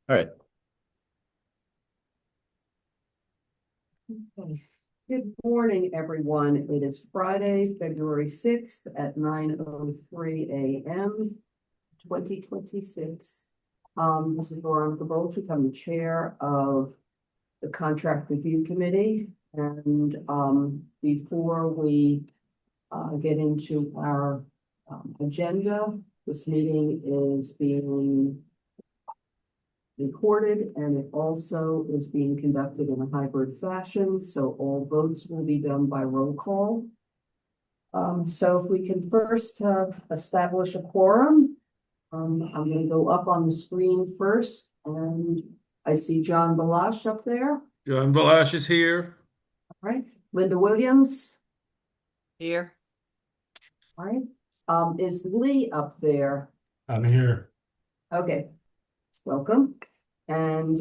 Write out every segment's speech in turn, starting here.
All right. Okay. Good morning, everyone. It is Friday, February 6th at 9:03 a.m. 2026. This is Veronica Bolchik. I'm the chair of the Contract Review Committee. And before we get into our agenda, this meeting is being recorded, and it also is being conducted in a hybrid fashion, so all votes will be done by roll call. So if we can first establish a quorum, I'm going to go up on the screen first, and I see John Balash up there. John Balash is here. All right, Linda Williams. Here. All right, is Lee up there? I'm here. Okay, welcome. And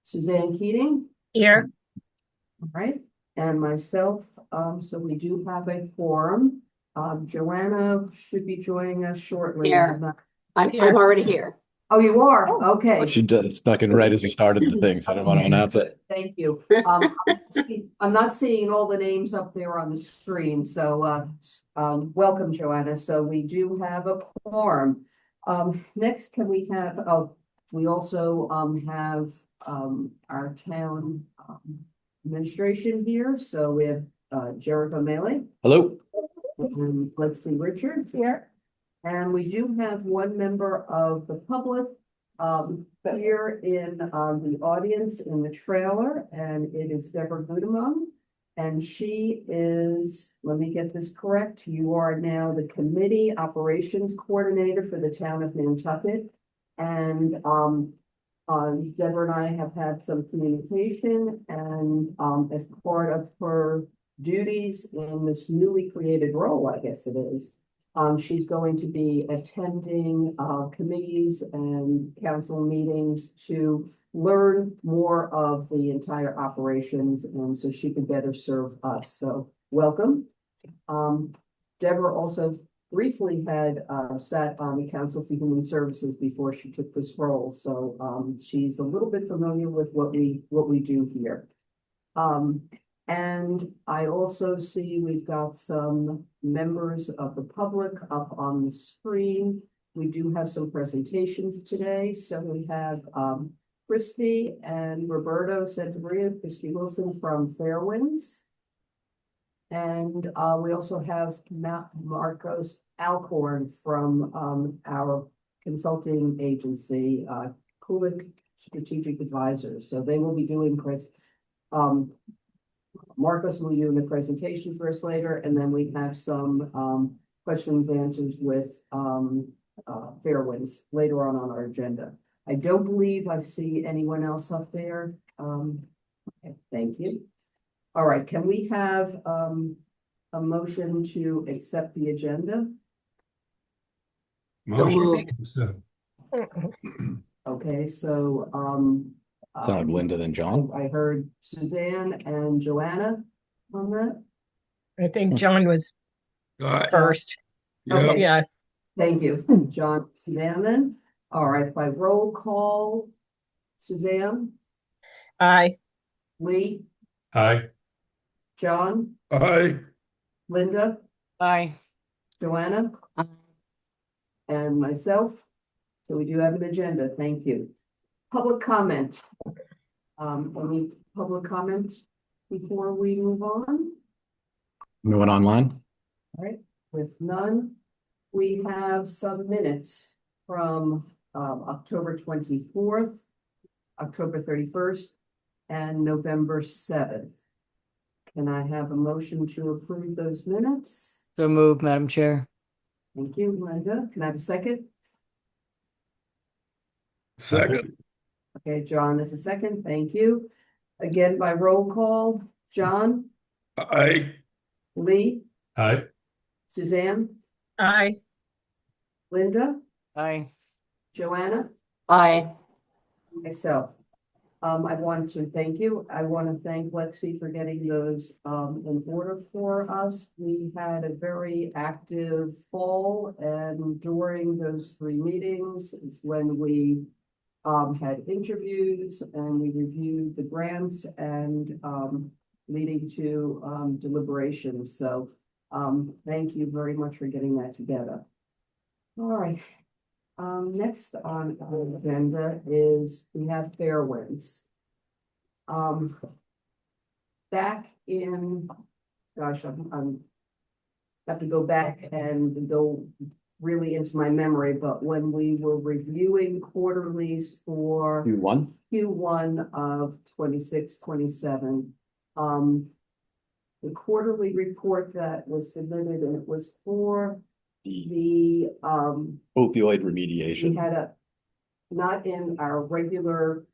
Suzanne Keating. Here. All right, and myself, so we do have a quorum. Joanna should be joining us shortly. Here. I'm here. already here. Oh, you are? Okay. But she just snuck in right as we started the thing, so I didn't want to announce it. Thank you. I'm not seeing all the names up there on the screen, so welcome, Joanna. So we do have a quorum. Next, can we have, we also have our town administration here. So we have Jericho Mealy. Hello. And Lexi Richards. Here. And we do have one member of the public here in the audience in the trailer, and it is Deborah Gudemund. And she is, let me get this correct, you are now the committee operations coordinator for the town of Nantucket. And Deborah and I have had some communication, and as part of her duties in this newly created role, I guess it is, she's going to be attending committees and council meetings to learn more of the entire operations, and so she can better serve us. So welcome. Deborah also briefly had sat on the Council for Human Services before she took this role, so she's a little bit familiar with what we do here. And I also see we've got some members of the public up on the screen. We do have some presentations today. So we have Christy and Roberto Santamaria, Christy Wilson from Fairwinds. And we also have Marcos Alcorn from our consulting agency, Kulik Strategic Advisors. So they will be doing Marcus will be doing the presentation for us later, and then we have some questions and answers with Fairwinds later on our agenda. I don't believe I see anyone else up there. Okay, thank you. All right, can we have a motion to accept the agenda? Motion. Okay, so Sounded Linda than John. I heard Suzanne and Joanna on that. I think John was Aye. first. Okay. Yeah, Thank you, John. Suzanne then. All right, by roll call, Suzanne, aye. Lee, Aye. John, Aye. Linda, Aye. Joanna, and myself. So we do have an agenda. Thank you. Public comment. Any public comment before we move on? Anyone online? All right, with none, we have some minutes from October 24th, October 31st, and November 7th. Can I have a motion to approve those minutes? So moved, Madam Chair. Thank you, Linda. Can I have a second? Second. Okay, John is a second. Thank you. Again, by roll call, John, Aye. Lee, Aye. Suzanne, Aye. Linda, Aye. Joanna, Aye. myself. I want to thank you. I want to thank Lexi for getting those in order for us. We had a very active fall, and during those 3 meetings is when we had interviews and we reviewed the grants and, leading to, deliberations. So, thank you very much for getting that together. All right. Next on our agenda is we have Fairwinds. Back in, gosh, I'm have to go back and go really into my memory, but when we were reviewing quarterlies for You won? Q1 of 26-27, the quarterly report that was submitted, and it was for the, Opioid we remediation. had a, not in our regular,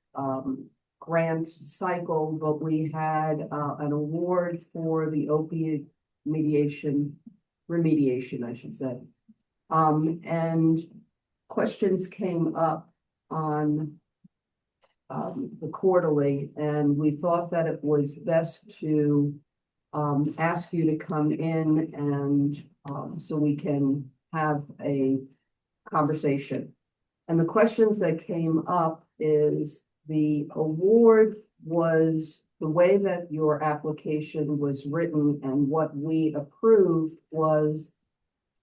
grant cycle, but we had, an award for the opiate remediation, I should say. And questions came up on, the quarterly, and we thought that it was best to, ask you to come in and, so we can have a conversation. And the questions that came up is the award was the way that your application was written and what we approved was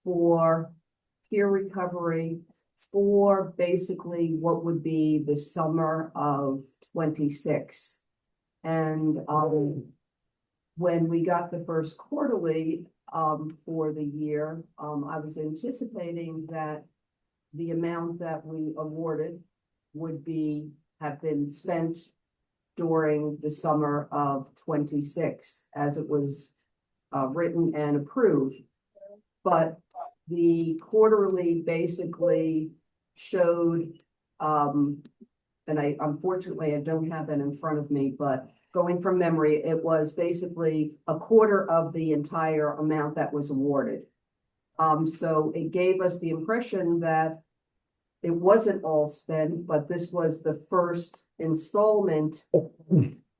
for peer recovery for basically what would be the summer of 26. And, when we got the first quarterly, for the year, I was anticipating that the amount that we awarded would have been spent during the summer of 26 as it was written and approved. But the quarterly basically showed, and unfortunately I don't have that in front of me, but going from memory, it was basically a quarter of the entire amount that was awarded. So it gave us the impression that it wasn't all spent, but this was the first installment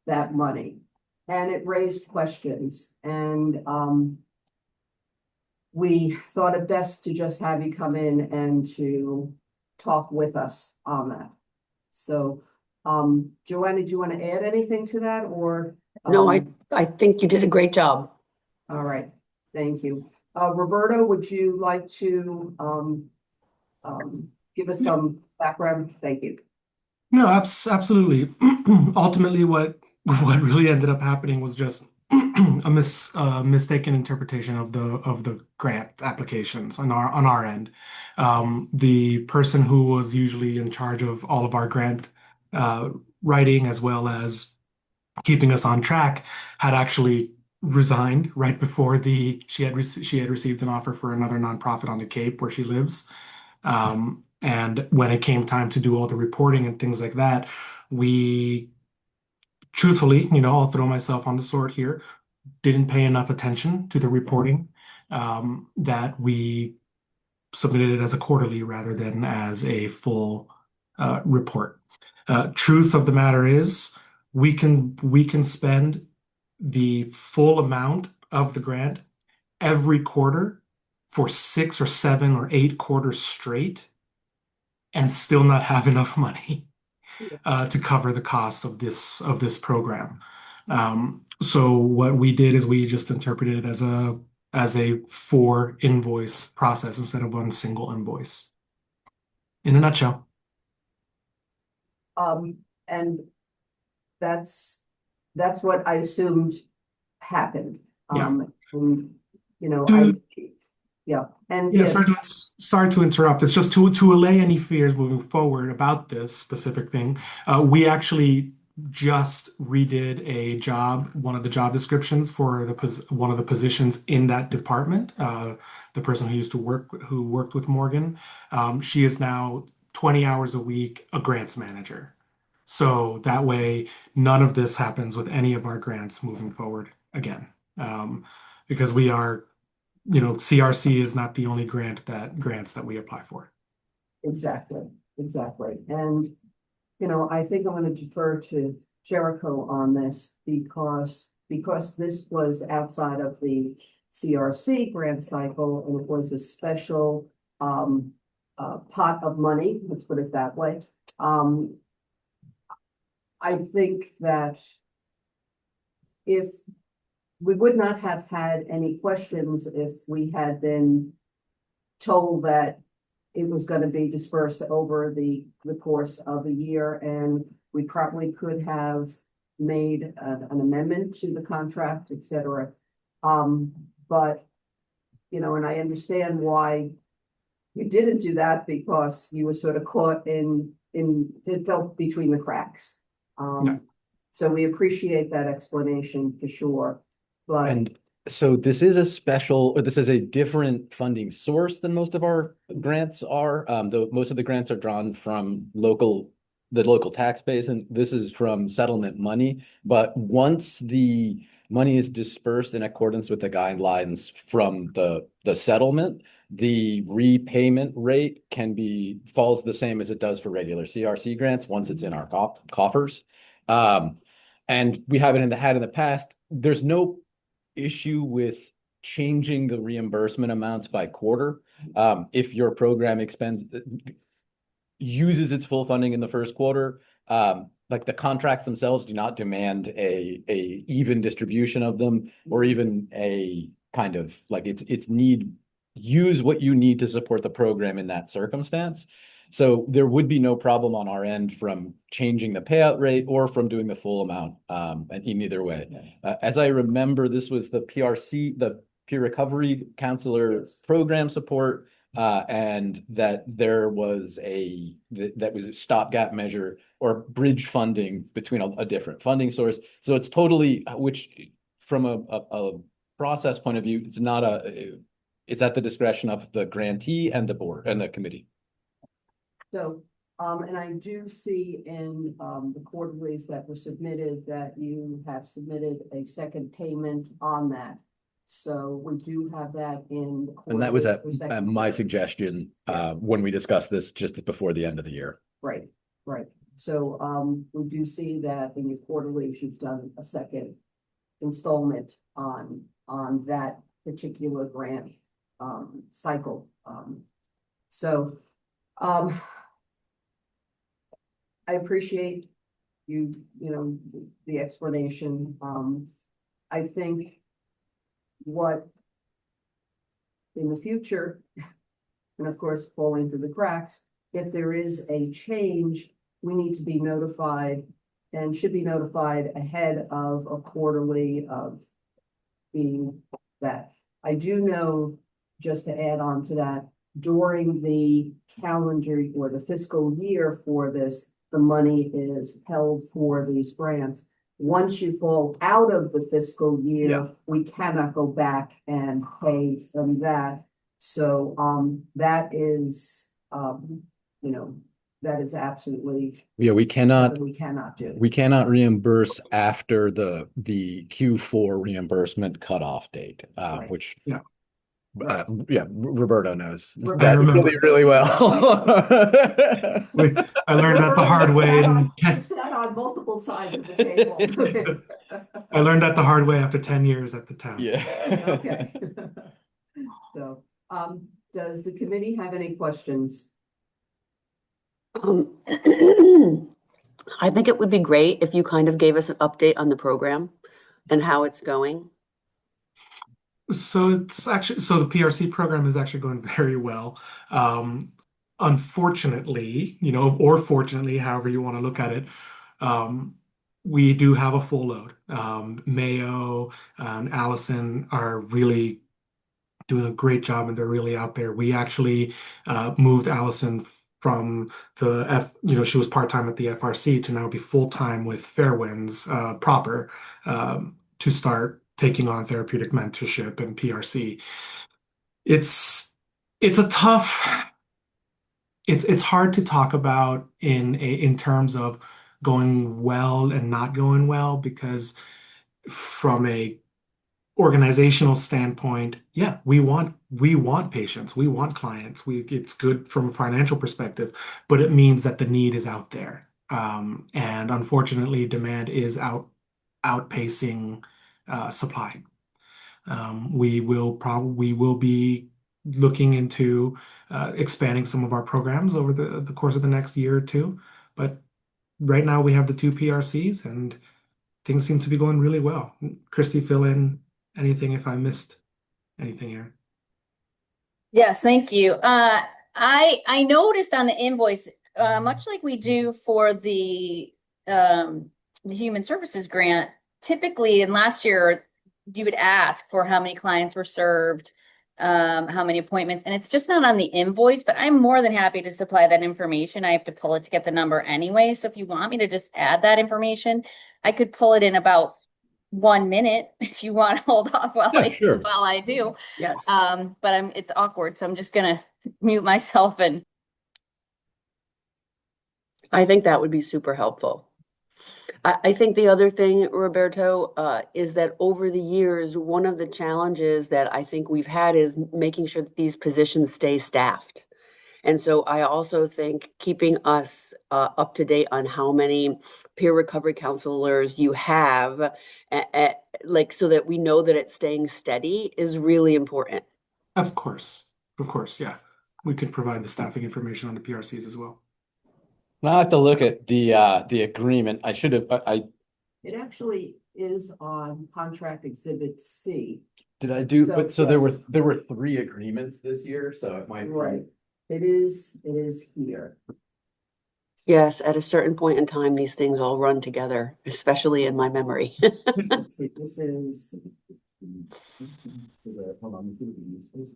that money. And it raised questions, and we thought it best to just have you come in and to talk with us on that. So, Joanna, do you want to add anything to that, or? No, I think you did a great job. All right, thank you. Roberto, would you like to, give us some background? Thank you. No, absolutely. Ultimately, what really ended up happening was just a mistaken interpretation of the grant applications on our end. The person who was usually in charge of all of our grant writing as well as keeping us on track had actually resigned right before she had received an offer for another nonprofit on the Cape where she lives. And when it came time to do all the reporting and things like that, we truthfully, I'll throw myself on the sword here, didn't pay enough attention to the reporting, that we submitted it as a quarterly rather than as a full report. Truth of the matter is, we can spend the full amount of the grant every quarter for 6 or 7 or 8 quarters straight and still not have enough money to cover the cost of this program. So what we did is we just interpreted it as a 4 invoice process instead of 1 single invoice. In a nutshell. And that's what I assumed happened. Yeah. And, yeah. And Yeah, yes, sorry to interrupt. It's just to allay any fears moving forward about this specific thing. We actually just redid one of the job descriptions for one of the positions in that department. The person who worked with Morgan, she is now 20 hours a week a grants manager. So that way, none of this happens with any of our grants moving forward again, because we are. CRC is not the only grants that we apply for. exactly. And, I think I'm going to defer to Jericho on this because this was outside of the CRC grant cycle and it was a special pot of money, let's put it that way. I think that if we would not have had any questions if we had been told that it was going to be dispersed over the course of the year, and we probably could have made an amendment to the contract, et cetera. But, you know, and I understand why you didn't do that, because you were sort of caught it fell between the cracks. No. So we appreciate that explanation for sure, but. And so this is a special, or this is a different funding source than most of our grants are. Though most of the grants are drawn from the local tax base, and this is from settlement money. But once the money is dispersed in accordance with the guidelines from the settlement, the repayment rate falls the same as it does for regular CRC grants once it's in our coffers. And we haven't had in the past. There's no issue with changing the reimbursement amounts by quarter. If your program uses its full funding in the first quarter, like the contracts themselves do not demand a even distribution of them, or even a kind of like use what you need to support the program in that circumstance. So there would be no problem on our end from changing the payout rate or from doing the full amount, in either way. As I remember, this was the PRC, the Peer Recovery Counselor Program support, and that there was that was a stopgap measure or bridge funding between a different funding source. So it's totally, which from a process point of view, it's at the discretion of the grantee and the board and the committee. So, and I do see in the quarterlies that were submitted that you have submitted a second payment on that. So we do have that in the And that was quarterlies for at second my quarter. suggestion Yes. when we discussed this just before the end of the year. Right, right. So we do see that in your quarterlies, you've done a second installment on that particular grant cycle. So I appreciate you know, the explanation. I think what in the future, and of course, falling through the cracks, if there is a change, we need to be notified and should be notified ahead of a quarterly of being that. I do know, just to add on to that, during the calendar or the fiscal year for this, the money is held for these grants. Once you fall out of the fiscal year, we cannot go back and pay them that. So that is, you know, that is absolutely Yeah, we cannot do. We cannot reimburse after the Q4 reimbursement cutoff date, Right. which Yeah. Roberto knows I that remember. really well. I learned that the hard way. You sat on multiple sides of the table. I learned that the hard way after 10 years at the town. Yeah. Okay. So, does the committee have any questions? I think it would be great if you kind of gave us an update on the program and how it's going. So the PRC program is actually going very well. Unfortunately, you know, or fortunately, however you want to look at it, we do have a full load. Mayo and Allison are really doing a great job, and they're really out there. We actually moved Allison from she was part-time at the FRC to now be full-time with Fairwinds proper to start taking on therapeutic mentorship and PRC. It's hard to talk about in terms of going well and not going well, because from a organizational standpoint, yeah, we want patients, we want clients, it's good from a financial perspective, but it means that the need is out there, and unfortunately, demand is outpacing supply. We will be looking into expanding some of our programs over the course of the next year or two, but right now we have the two PRCs and things seem to be going really well. Christy, fill in anything if I missed anything here. Yes, thank you. I noticed on the invoice, much like we do for the Human Services Grant, typically in last year, you would ask for how many clients were served, how many appointments, and it's just not on the invoice, but I'm more than happy to supply that information. I have to pull it to get the number anyway. So if you want me to just add that information, I could pull it in about 1 minute if you want to hold off while Yeah, sure. while I do. Yes. But it's awkward, so I'm just gonna mute myself and I think that would be super helpful. I think the other thing, Roberto, is that over the years, one of the challenges that I think we've had is making sure that these positions stay staffed. And so I also think keeping us up to date on how many peer recovery counselors you have, like so that we know that it's staying steady is really important. Of course, yeah. We could provide the staffing information on the PRCs as well. I'll have to look at the agreement. I should have, It actually is on contract exhibit C. did I do, So, but so yes. there were 3 agreements this year, so it might be. Right. It is here. Yes, at a certain point in time, these things all run together, especially in my memory. Let's see, this is. Hold on, let me see the use case.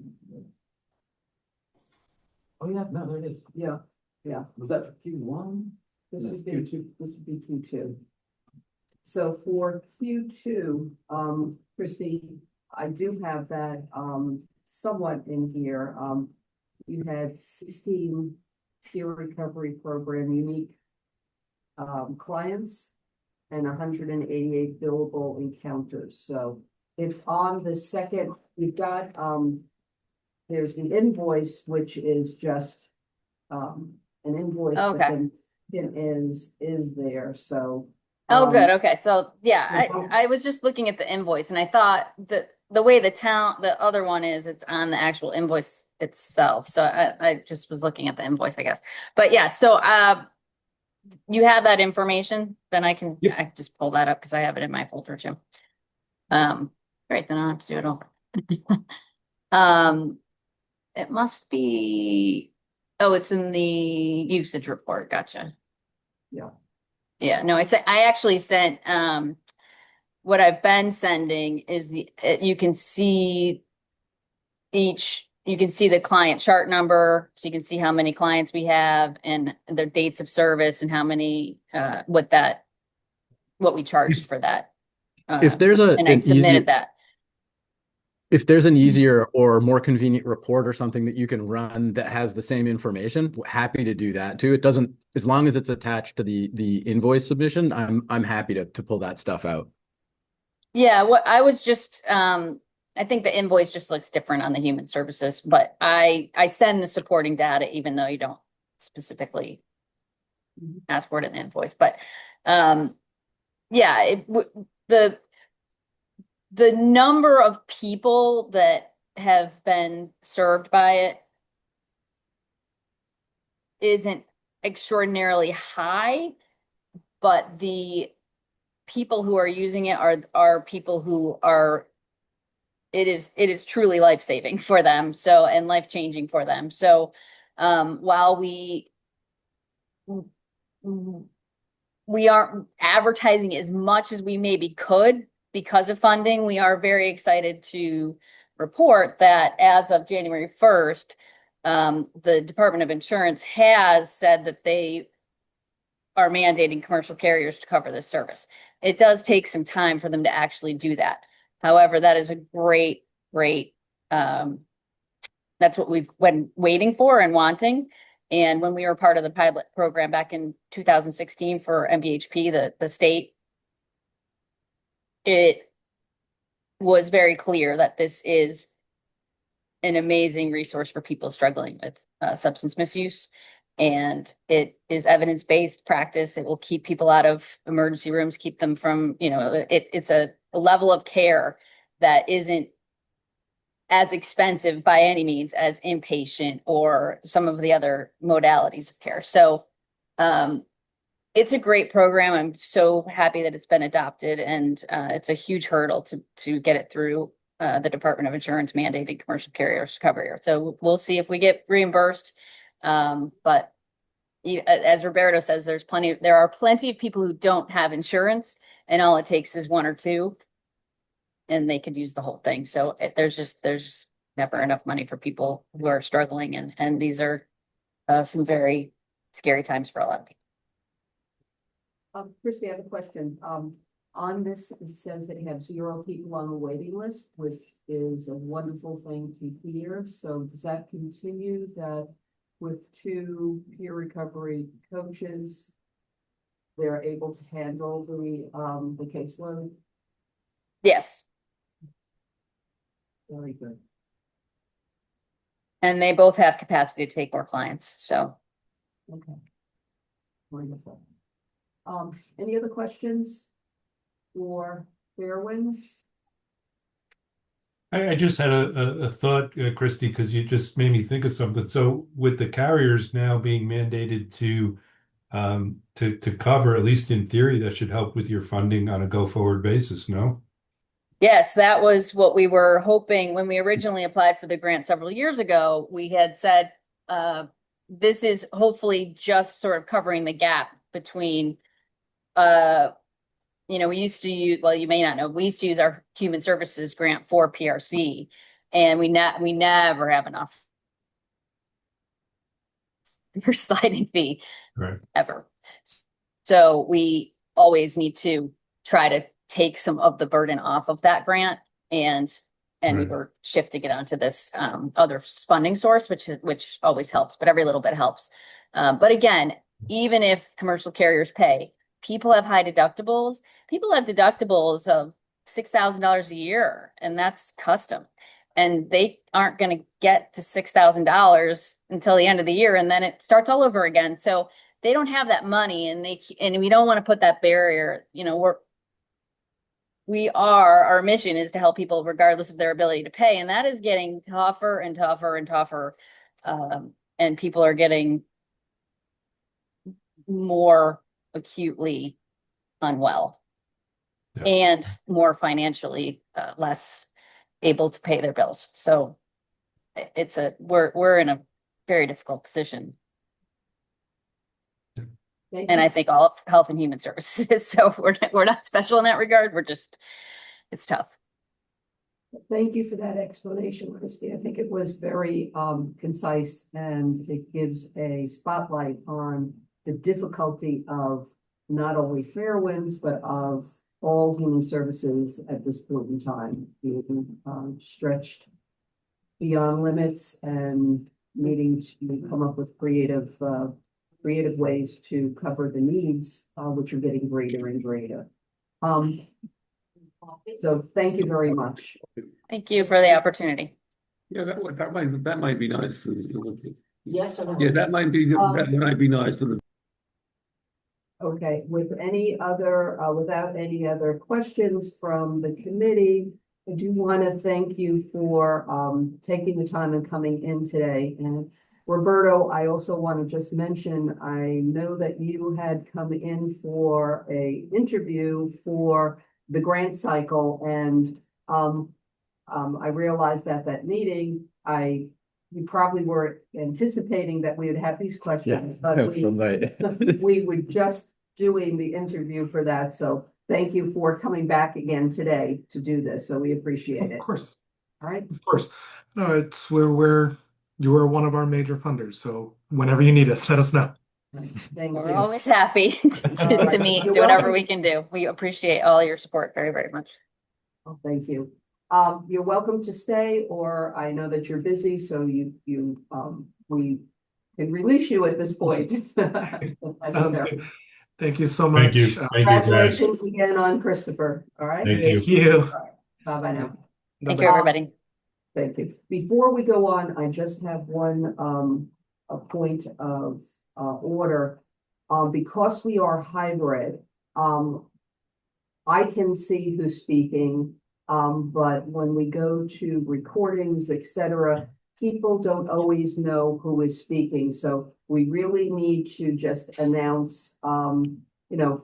Oh, yeah, no, there it is. Yeah, Was that for Q1? this No, would be, Q2. this would be Q2. So for Q2, Christy, I do have that, somewhat in here. You had 16 peer recovery program unique clients and 188 billable encounters. So it's on the second, you've got, there's the invoice, which is just an invoice. but Okay. then it is there, so. oh, good. um, Okay. So yeah, Mhm. I was just looking at the invoice and I thought that the way the other one is, it's on the actual invoice itself. So I just was looking at the invoice, I guess. But yeah, so you have that information, then I can Yep. I can just pull that up because I have it in my folder too. Great, then I don't have to do it all. It must be, oh, it's in the usage report. Gotcha. Yeah. Yeah, no, I actually sent, what I've been sending is you can see you can see the client chart number, so you can see how many clients we have and their dates of service and how many, what we charged for that. If there's And I submitted that. If there's an easier or more convenient report or something that you can run that has the same information, happy to do that too. It doesn't, as long as it's attached to the invoice submission, I'm happy to pull that stuff out. Yeah, what I was just, I think the invoice just looks different on the human services, but I send the supporting data even though you don't specifically ask for it in the invoice. But yeah, the number of people that have been served by it isn't extraordinarily high, but the people who are using it are people who are, it is truly life-saving for them, so, and life-changing for them. So while we aren't advertising as much as we maybe could because of funding, we are very excited to report that as of January 1st, the Department of Insurance has said that they are mandating commercial carriers to cover this service. It does take some time for them to actually do that. However, that is a great, that's what we've been waiting for and wanting. And when we were part of the pilot program back in 2016 for MBHP, the state, it was very clear that this is an amazing resource for people struggling with substance misuse. And it is evidence-based practice. It will keep people out of emergency rooms, keep them from, it's a level of care that isn't as expensive by any means as inpatient or some of the other modalities of care. So it's a great program. I'm so happy that it's been adopted, and it's a huge hurdle to get it through the Department of Insurance mandated commercial carriers to cover it. So we'll see if we get reimbursed. But as Roberto says, there are plenty of people who don't have insurance, and all it takes is one or two, and they could use the whole thing. So there's just never enough money for people who are struggling, and these are some very scary times for a lot of people. Christy, I have a question. On this, it says that you have 0 people on the waiting list, which is a wonderful thing to hear. So does that continue that with 2 peer recovery coaches, they're able to handle the caseload? Yes. Very good. And they both have capacity to take more clients, so. Okay. Wonderful. Any other questions for Fairwinds? I just had a thought, Christy, because you just made me think of something. So with the carriers now being mandated to cover, at least in theory, that should help with your funding on a go-forward basis, no? Yes, that was what we were hoping when we originally applied for the grant several years ago. We had said, this is hopefully just sort of covering the gap between, we used to use, well, you may not know, we used to use our human services grant for PRC, and we never have enough for sliding fee Right. ever. So we always need to try to take some of the burden off of that grant, and we Right. were shifting it onto this other funding source, which always helps, but every little bit helps. But again, even if commercial carriers pay, people have high deductibles. People have deductibles of $6,000 a year, and that's custom. And they aren't going to get to $6,000 until the end of the year, and then it starts all over again. So they don't have that money, and we don't want to put that barrier. Our mission is to help people regardless of their ability to pay, and that is getting tougher and tougher and tougher. And people are getting more acutely unwell, Yeah. and more financially less able to pay their bills. So we're in a very difficult position. Thank And you. I think all of Health and Human Services. So we're not special in that regard. It's tough. Thank you for that explanation, Christy. I think it was very concise, and it gives a spotlight on the difficulty of not only Fairwinds, but of all human services at this point in time, being stretched beyond limits and needing to come up with creative ways to cover the needs, which are getting greater and greater. So thank you very much. Thank you for the opportunity. Yeah, that might be nice. Yes. Yeah, that might be nice. Okay, without any other questions from the committee, I do want to thank you for taking the time and coming in today. And Roberto, I also want to just mention, I know that you had come in for an interview for the grant cycle, and I realized at that meeting, you probably were anticipating that we would have these questions, but we were just doing the interview for that. So thank you for coming back again today to do this. So we appreciate it. Of course, All right. of course. No, it's you are one of our major funders. So whenever you need us, let us know. Thank We're you. always happy to meet, You're do whatever welcome. we can do. We appreciate all your support very, very much. Oh, thank you. You're welcome to stay, or I know that you're busy, so we can release you at this point. if Sounds necessary. good. Thank you so much. Thank you. Thank you, guys. Congratulations again on Christopher. All right. Thank you. Thank you. Bye-bye now. Thank Bye-bye. you, everybody. Thank you. Before we go on, I just have one a point of order. Because we are hybrid, I can see who's speaking, but when we go to recordings, etc., people don't always know who is speaking, so we really need to just announce,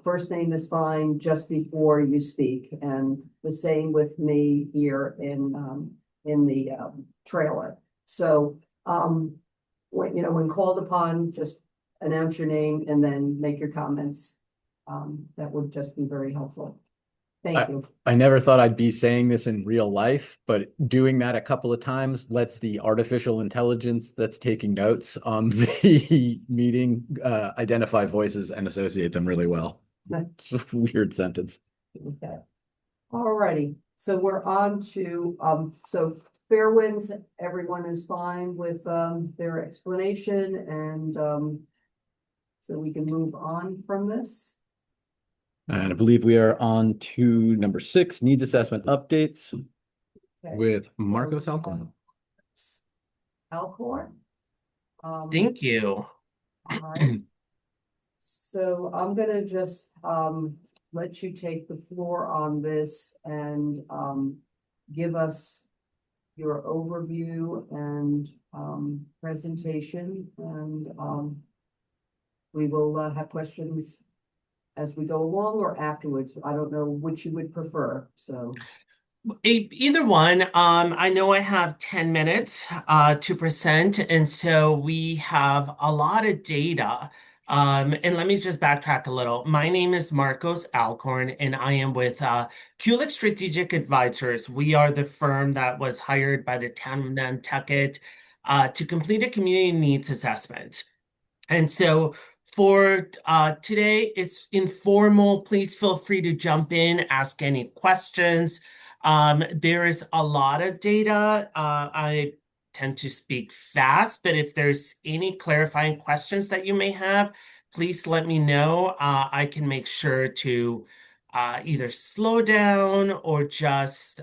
first name is fine just before you speak, and the same with me here in the trailer. So, when called upon, just announce your name and then make your comments. That would just be very helpful. Thank you. I never thought I'd be saying this in real life, but doing that a couple of times lets the artificial intelligence that's taking notes on the meeting identify voices and associate them really well. It's a weird sentence. Okay. All righty, so we're on to, so fair winds, everyone is fine with their explanation, and so we can move on from this. And I believe we are on to number 6, needs assessment updates Okay. with Marcos Alcorn. Alcorn. Thank you. All right. So I'm gonna just let you take the floor on this and give us your overview and presentation, and we will have questions as we go along or afterwards. I don't know which you would prefer, so. Either one. I know I have 10 minutes to present, and so we have a lot of data. And let me just backtrack a little. My name is Marcos Alcorn, and I am with Kulik Strategic Advisors. We are the firm that was hired by the town of Nantucket to complete a community needs assessment. And so for today, it's informal. Please feel free to jump in, ask any questions. There is a lot of data. I tend to speak fast, but if there's any clarifying questions that you may have, please let me know. I can make sure to either slow down or just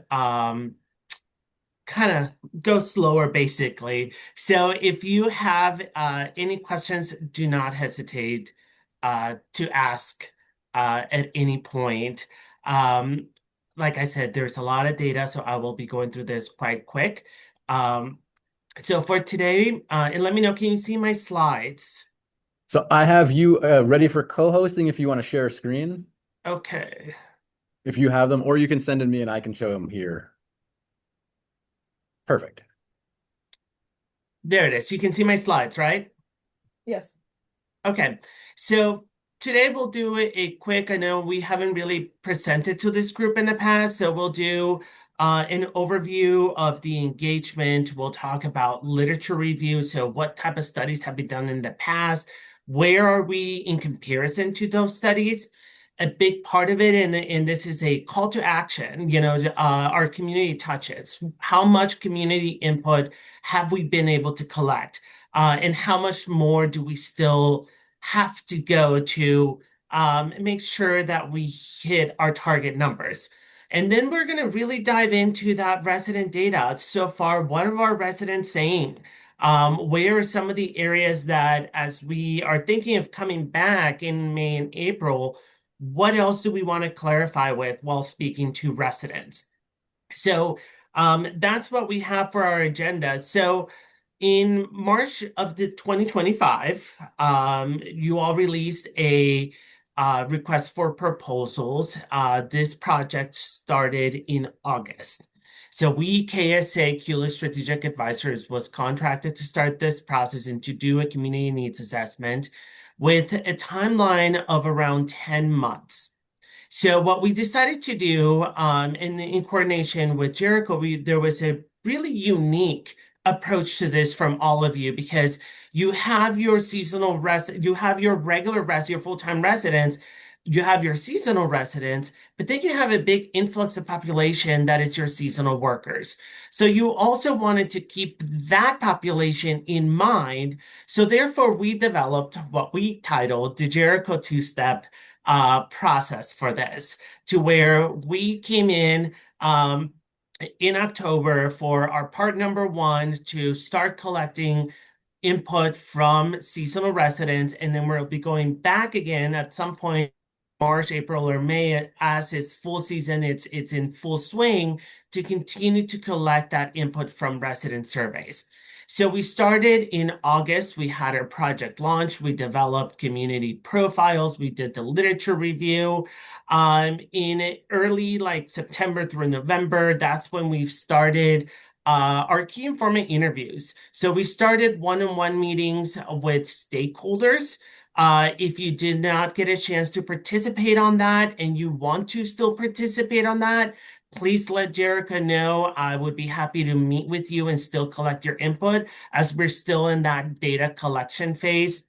kind of go slower, basically. So if you have any questions, do not hesitate to ask at any point. Like I said, there's a lot of data, so I will be going through this quite quick. So for today, and let me know, can you see my slides? So I have you ready for co-hosting if you want to share a screen, Okay. if you have them, or you can send them to me and I can show them here. Perfect. There it is. You can see my slides, right? Yes. Okay. So today we'll do a quick, I know we haven't really presented to this group in the past, so we'll do an overview of the engagement. We'll talk about literature review. So what type of studies have been done in the past? Where are we in comparison to those studies? A big part of it, and this is a call to action, our community touches. How much community input have we been able to collect? And how much more do we still have to go to make sure that we hit our target numbers? And then we're going to really dive into that resident data. So far, what are our residents saying? Where are some of the areas that, as we are thinking of coming back in May and April, what else do we want to clarify with while speaking to residents? So that's what we have for our agenda. So in March of the 2025, you all released a request for proposals. This project started in August. So we, KSA, Kulik Strategic Advisors, was contracted to start this process and to do a community needs assessment with a timeline of around 10 months. So what we decided to do in coordination with Jericho, there was a really unique approach to this from all of you, because you have your seasonal you have your regular your full-time residents, you have your seasonal residents, but then you have a big influx of population that is your seasonal workers. So you also wanted to keep that population in mind. So therefore, we developed what we titled the Jericho two-step process for this, to where we came in October for our part number 1 to start collecting input from seasonal residents, and then we'll be going back again at some point March, April, or May, as it's full season, it's in full swing, to continue to collect that input from resident surveys. So we started in August. We had our project launch. We developed community profiles. We did the literature review. In early like September through November, that's when we've started our key informant interviews. So we started one-on-one meetings with stakeholders. If you did not get a chance to participate on that and you want to still participate on that, please let Jerica know. I would be happy to meet with you and still collect your input, as we're still in that data collection phase.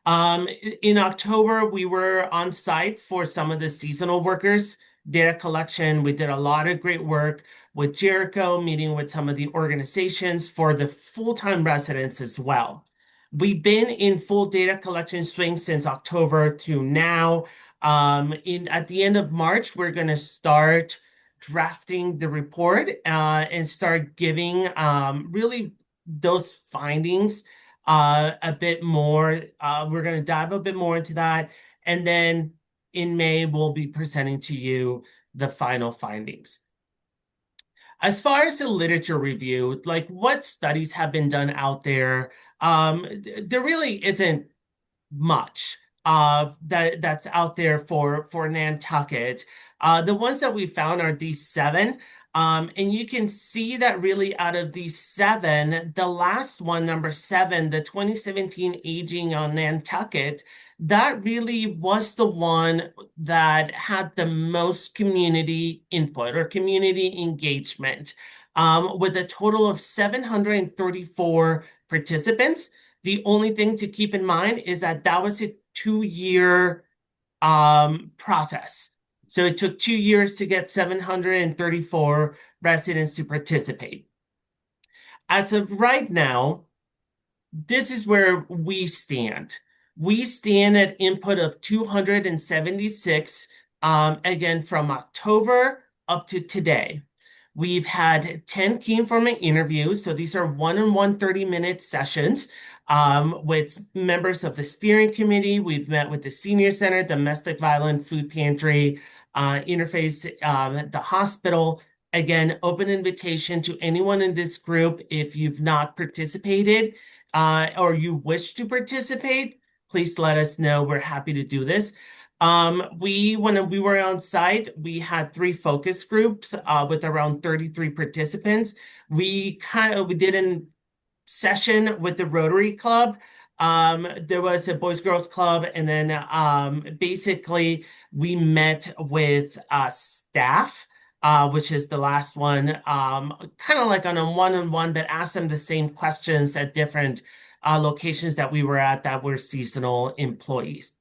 In October, we were on site for some of the seasonal workers data collection. We did a lot of great work with Jericho, meeting with some of the organizations for the full-time residents as well. We've been in full data collection swing since October to now. At the end of March, we're going to start drafting the report and start giving really those findings a bit more. We're going to dive a bit more into that. And then in May, we'll be presenting to you the final findings. As far as the literature review, like what studies have been done out there, there really isn't much that's out there for Nantucket. The ones that we found are these 7. And you can see that really out of these 7, the last one, number 7, the 2017 Aging on Nantucket, that really was the one that had the most community input or community engagement, with a total of 734 participants. The only thing to keep in mind is that that was a 2-year process. So it took 2 years to get 734 residents to participate. As of right now, this is where we stand. We stand at input of 276, again, from October up to today. We've had 10 key informant interviews. So these are one-on-one 30-minute sessions with members of the steering committee. We've met with the Senior Center, Domestic Violence Food Pantry, Interface, the hospital. Again, open invitation to anyone in this group. If you've not participated or you wish to participate, please let us know. We're happy to do this. When we were on site, we had 3 focus groups with around 33 participants. We did a session with the Rotary Club. There was a Boys Girls Club, and then basically we met with staff, which is the last one, kind of like on a one-on-one, but asked them the same questions at different locations that we were at that were seasonal employees.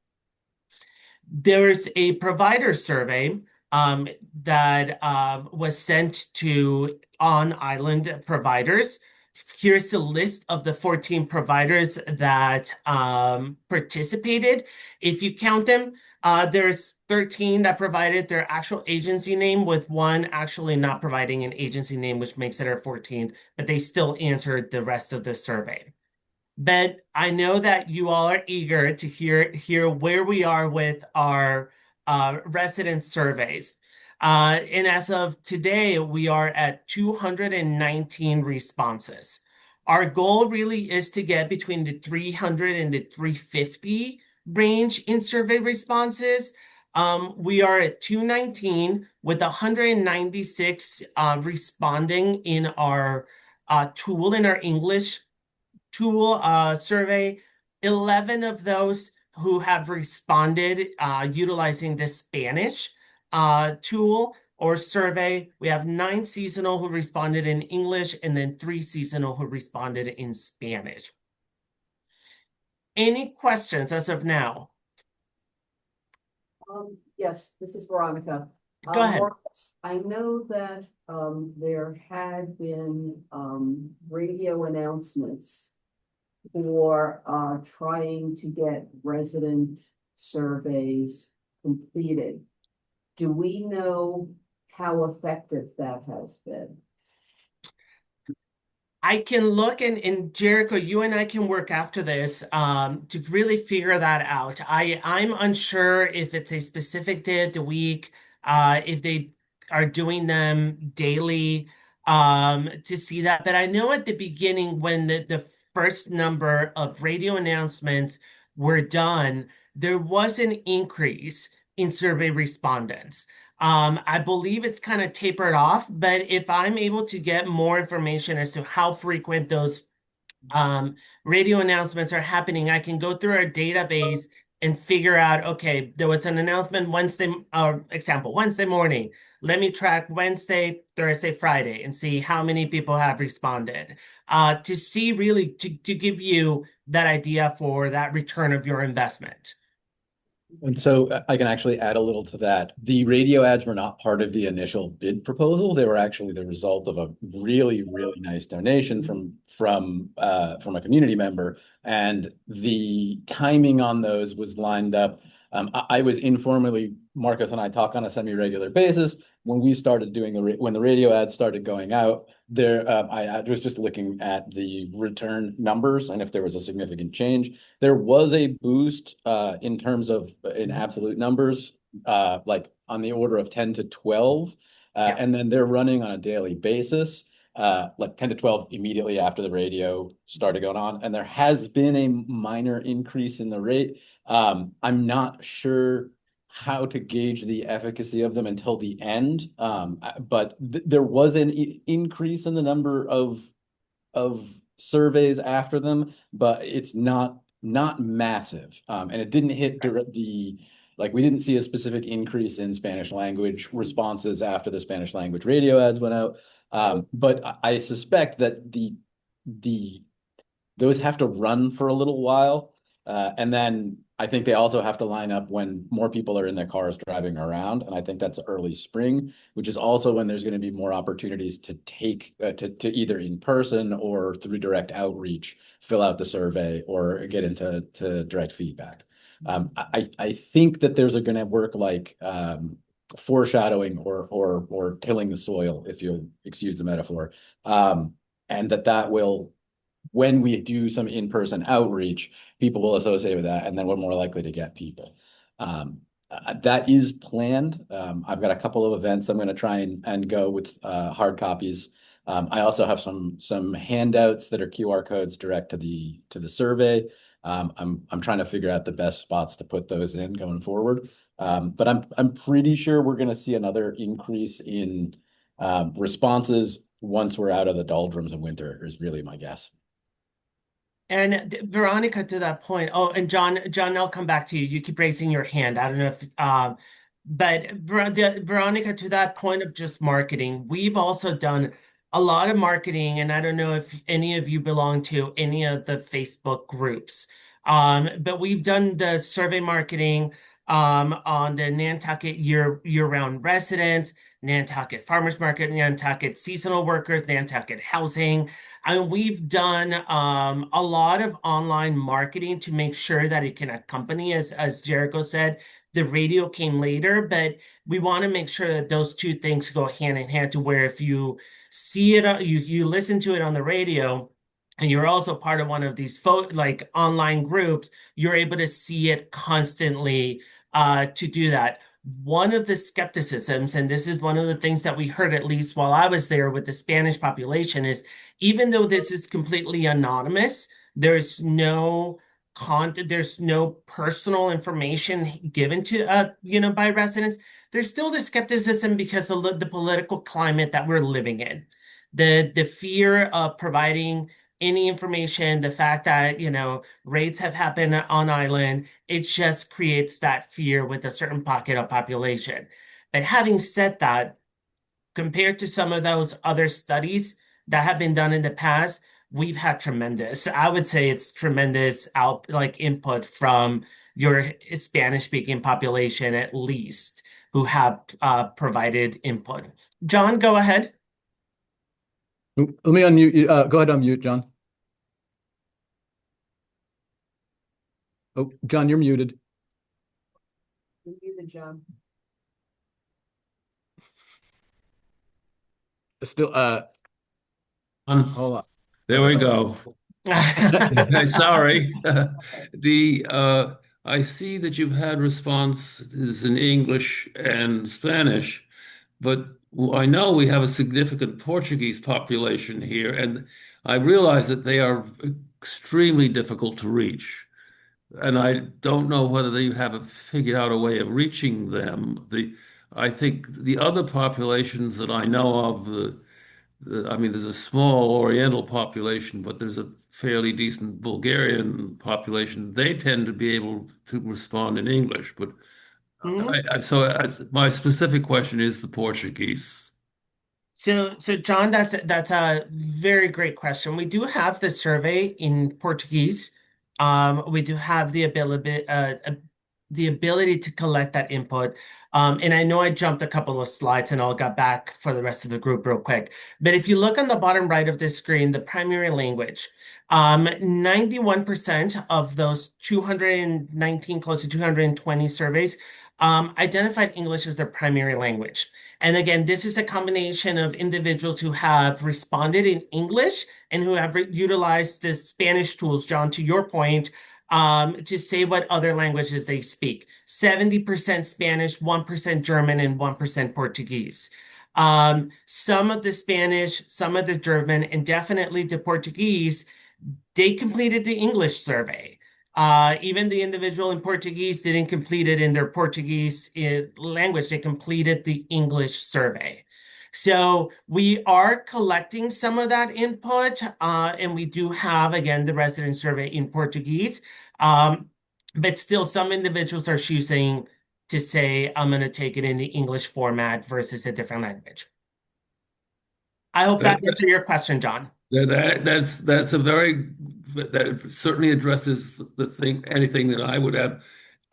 There's a provider survey that was sent to on-island providers. Here's the list of the 14 providers that participated. If you count them, there's 13 that provided their actual agency name, with 1 actually not providing an agency name, which makes it our 14th, but they still answered the rest of the survey. But I know that you all are eager to hear where we are with our resident surveys. And as of today, we are at 219 responses. Our goal really is to get between the 300 and the 350 range in survey responses. We are at 219 with 196 responding in our tool, in our English tool survey. 11 of those who have responded utilizing the Spanish tool or survey. We have 9 seasonal who responded in English, and then 3 seasonal who responded in Spanish. Any questions as of now? Yes, this is Veronica. Go ahead. I know that there had been radio announcements for trying to get resident surveys completed. Do we know how effective that has been? I can look and Jericho, you and I can work after this to really figure that out. I'm unsure if it's a specific day of the week, if they are doing them daily to see that. But I know at the beginning when the first number of radio announcements were done, there was an increase in survey respondents. I believe it's kind of tapered off, but if I'm able to get more information as to how frequent those radio announcements are happening, I can go through our database and figure out, okay, there was an announcement Wednesday, example, Wednesday morning. Let me track Wednesday, Thursday, Friday, and see how many people have responded. To see really to give you that idea for that return of your investment. And so I can actually add a little to that. The radio ads were not part of the initial bid proposal. They were actually the result of a really, really nice donation from a community member. And the timing on those was lined up. I was informally, Marcus and I talk on a semi-regular basis. When we started doing when the radio ads started going out, I was just looking at the return numbers and if there was a significant change. There was a boost in terms of in absolute numbers, like on the order of 10 to 12. Yeah. And then they're running on a daily basis, like 10 to 12 immediately after the radio started going on. And there has been a minor increase in the rate. I'm not sure how to gauge the efficacy of them until the end. But there was an increase in the number of surveys after them, but it's not massive. And it didn't hit like we didn't see a specific increase in Spanish language responses after the Spanish language radio ads went out. But I suspect that those have to run for a little while. And then I think they also have to line up when more people are in their cars driving around. And I think that's early spring, which is also when there's going to be more opportunities to take to either in person or through direct outreach, fill out the survey or get into direct feedback. I think that there's going to work like foreshadowing or tilling the soil, if you'll excuse the metaphor, and that will, when we do some in-person outreach, people will associate with that, and then we're more likely to get people. That is planned. I've got a couple of events I'm going to try and go with hard copies. I also have some handouts that are QR codes direct to the survey. I'm trying to figure out the best spots to put those in going forward. But I'm pretty sure we're going to see another increase in responses once we're out of the doldrums of winter, is really my guess. And Veronica, to that point, oh, and John, I'll come back to you. You keep raising your hand. I don't know if, but Veronica, to that point of just marketing, we've also done a lot of marketing, and I don't know if any of you belong to any of the Facebook groups, but we've done the survey marketing on the Nantucket year-round residents, Nantucket Farmers Market, Nantucket seasonal workers, Nantucket housing. I mean, we've done a lot of online marketing to make sure that it can accompany, as Jericho said, the radio came later, but we want to make sure that those two things go hand in hand to where if you see it, you listen to it on the radio, and you're also part of one of these like online groups, you're able to see it constantly to do that. One of the skepticisms, and this is one of the things that we heard at least while I was there with the Spanish population, is even though this is completely anonymous, there's no content, there's no personal information given to by residents. There's still the skepticism because of the political climate that we're living in, the fear of providing any information, the fact that, raids have happened on island, it just creates that fear with a certain pocket of population. But having said that, compared to some of those other studies that have been done in the past, we've had tremendous, I would say it's tremendous input from your Spanish-speaking population, at least, who have provided input. John, go ahead. Let me unmute you. Go ahead, unmute, John. Oh, John, you're muted. You're muted, John. Still, On. hold on. There we go. Okay, sorry. I see that you've had responses in English and Spanish, but I know we have a significant Portuguese population here, and I realize that they are extremely difficult to reach. And I don't know whether you have figured out a way of reaching them. I think the other populations that I know of, I mean, there's a small Oriental population, but there's a fairly decent Bulgarian population. They tend to be able to respond in English, but Mhm. my specific question is the Portuguese. So John, that's a very great question. We do have the survey in Portuguese. We do have the ability to collect that input. And I know I jumped a couple of slides and I'll get back for the rest of the group real quick. But if you look on the bottom right of this screen, the primary language, 91% of those 219, close to 220 surveys, identified English as their primary language. And again, this is a combination of individuals who have responded in English and who have utilized the Spanish tools, John, to your point, to say what other languages they speak. 70% Spanish, 1% German, and 1% Portuguese. Some of the Spanish, some of the German, and definitely the Portuguese, they completed the English survey. Even the individual in Portuguese didn't complete it in their Portuguese language. They completed the English survey. So we are collecting some of that input, and we do have, again, the resident survey in Portuguese. But still, some individuals are choosing to say, I'm going to take it in the English format versus a different language. I hope that answered your question, John. That's a that certainly addresses anything that I would have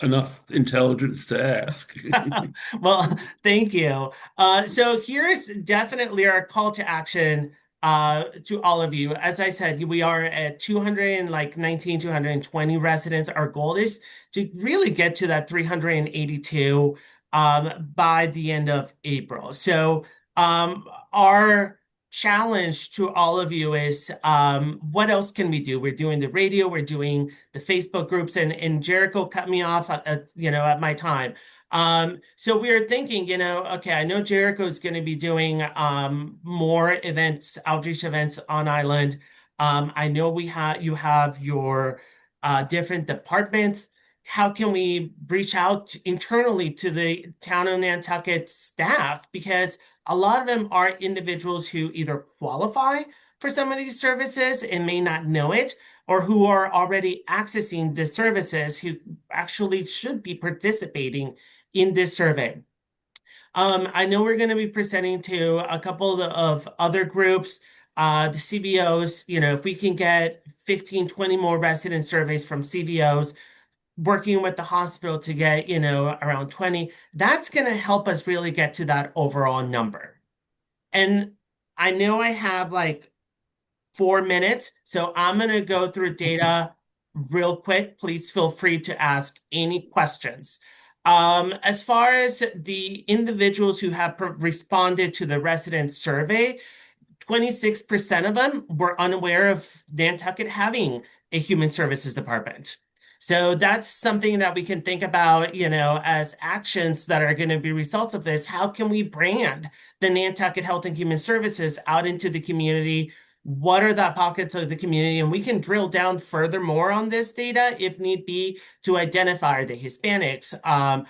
enough intelligence to ask. Well, thank you. So here's definitely our call to action to all of you. As I said, we are at 219, 220 residents. Our goal is to really get to that 382 by the end of April. So our challenge to all of you is what else can we do? We're doing the radio, we're doing the Facebook groups, and Jericho cut me off at my time. So we are thinking, okay, I know Jericho is going to be doing more events, outreach events on island. I know you have your different departments. How can we reach out internally to the town of Nantucket staff? Because a lot of them are individuals who either qualify for some of these services and may not know it, or who are already accessing the services who actually should be participating in this survey. I know we're going to be presenting to a couple of other groups, the CBOs, if we can get 15, 20 more resident surveys from CBOs, working with the hospital to get, around 20, that's going to help us really get to that overall number. And I know I have like 4 minutes, so I'm going to go through data real quick. Please feel free to ask any questions. As far as the individuals who have responded to the resident survey, 26% of them were unaware of Nantucket having a human services department. So that's something that we can think about, as actions that are going to be results of this. How can we brand the Nantucket Health and Human Services out into the community? What are the pockets of the community? And we can drill down furthermore on this data if need be to identify, are they Hispanics? Are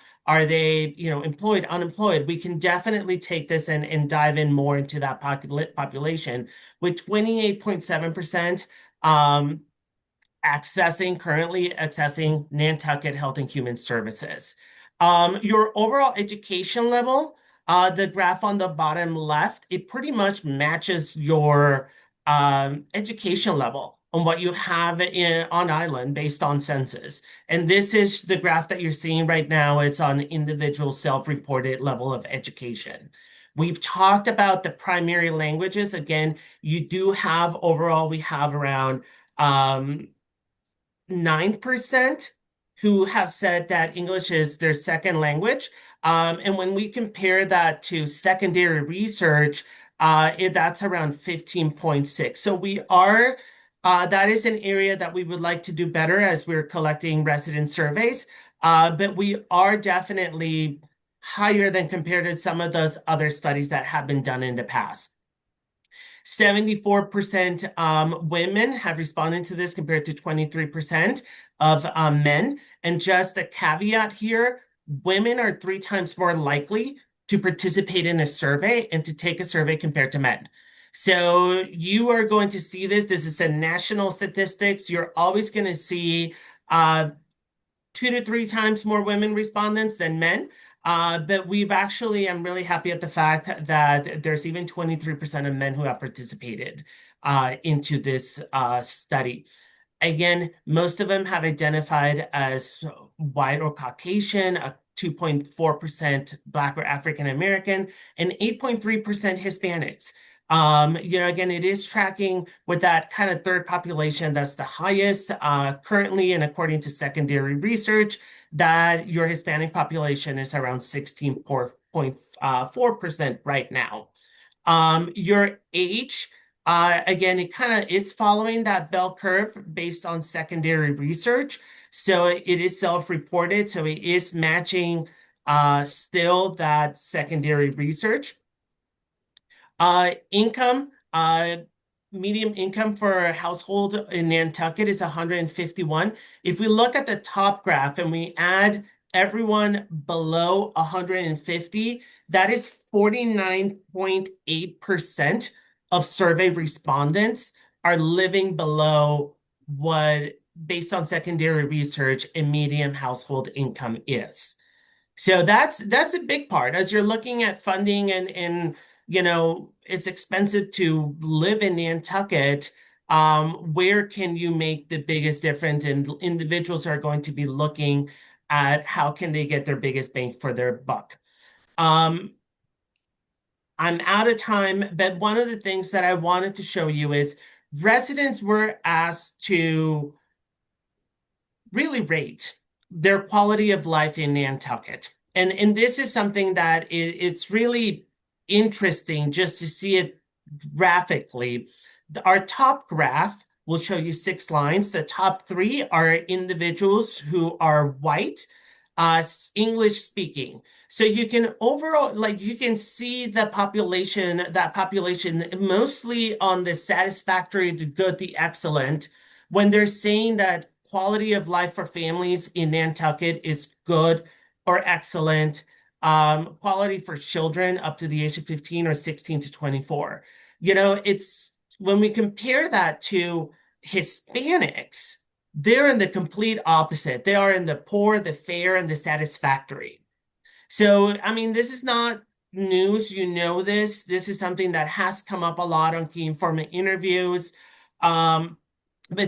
they, employed, unemployed? We can definitely take this and dive in more into that population with 28.7% currently accessing Nantucket Health and Human Services. Your overall education level, the graph on the bottom left, it pretty much matches your education level on what you have on island based on census. And this is the graph that you're seeing right now. It's on individual self-reported level of education. We've talked about the primary languages. Again, you do have overall, we have around 9% who have said that English is their second language. And when we compare that to secondary research, that's around 15.6. So that is an area that we would like to do better as we're collecting resident surveys. But we are definitely higher than compared to some of those other studies that have been done in the past. 74% women have responded to this compared to 23% of men. And just a caveat here, women are 3 times more likely to participate in a survey and to take a survey compared to men. So you are going to see this. This is a national statistics. You're always going to see 2 to 3 times more women respondents than men. But I'm really happy at the fact that there's even 23% of men who have participated into this study. Again, most of them have identified as white or Caucasian, 2.4% Black or African American, and 8.3% Hispanics. Again, it is tracking with that kind of third population that's the highest currently, and according to secondary research, that your Hispanic population is around 16.4% right now. Your age, again, it kind of is following that bell curve based on secondary research. So it is self-reported, so it is matching still that secondary research. Income, median income for a household in Nantucket is 151. If we look at the top graph and we add everyone below 150, that is 49.8% of survey respondents are living below what, based on secondary research, a median household income is. So that's a big part as you're looking at funding and it's expensive to live in Nantucket. Where can you make the biggest difference? And individuals are going to be looking at how can they get their biggest bang for their buck. I'm out of time, but one of the things that I wanted to show you is residents were asked to really rate their quality of life in Nantucket. And this is something that it's really interesting just to see it graphically. Our top graph will show you 6 lines. The top 3 are individuals who are white, English speaking. So you can you can see that population mostly on the satisfactory, the good, the excellent, when they're saying that quality of life for families in Nantucket is good or excellent. Quality for children up to the age of 15 or 16 to 24. It's when we compare that to Hispanics, they're in the complete opposite. They are in the poor, the fair, and the satisfactory. So, I mean, this is not news. This. This is something that has come up a lot on key informant interviews. But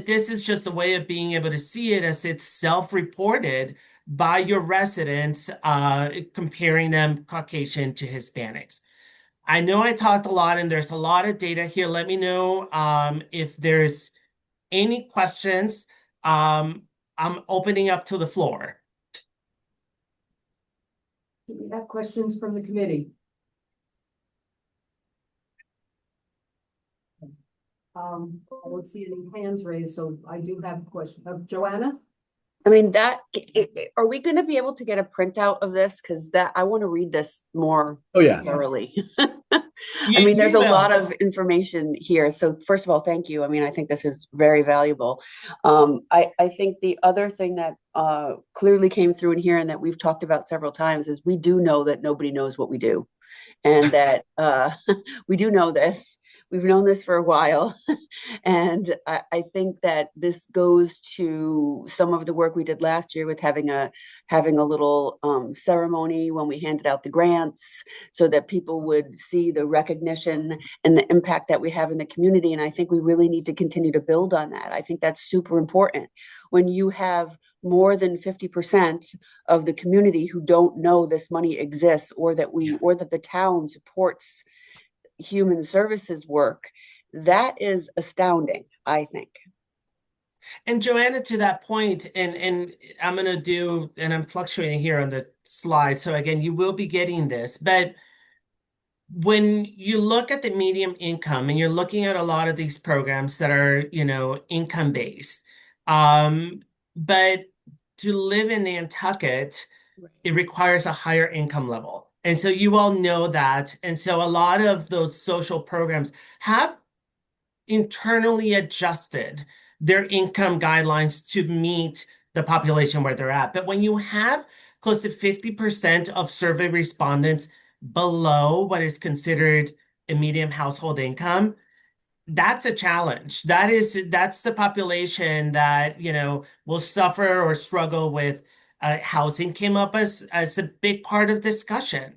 this is just a way of being able to see it as it's self-reported by your residents, comparing them Caucasian to Hispanics. I know I talked a lot and there's a lot of data here. Let me know if there's any questions. I'm opening up to the floor. Do we have questions from the committee? I don't see any hands raised, so I do have a question. Joanna? I mean, are we going to be able to get a printout of this? Because I want to read this more thoroughly. I mean, there's a lot of information here. So first of all, thank you. I mean, I think this is very valuable. I think the other thing that clearly came through in here and that we've talked about several times is we do know that nobody knows what we do. And that we do know this. We've known this for a while. And I think that this goes to some of the work we did last year with having a little ceremony when we handed out the grants so that people would see the recognition and the impact that we have in the community. And I think we really need to continue to build on that. I think that's super important. When you have more than 50% of the community who don't know this money exists or that the town supports human services work, that is astounding, I think. And Joanna, to that point, and I'm going to do, and I'm fluctuating here on the slide. So again, you will be getting this, but when you look at the median income and you're looking at a lot of these programs that are, income based, but to live in Nantucket, it requires a higher income level. And so you all know that. And so a lot of those social programs have internally adjusted their income guidelines to meet the population where they're at. But when you have close to 50% of survey respondents below what is considered a median household income, that's a challenge. That's the population that, will suffer or struggle with housing came up as a big part of discussion.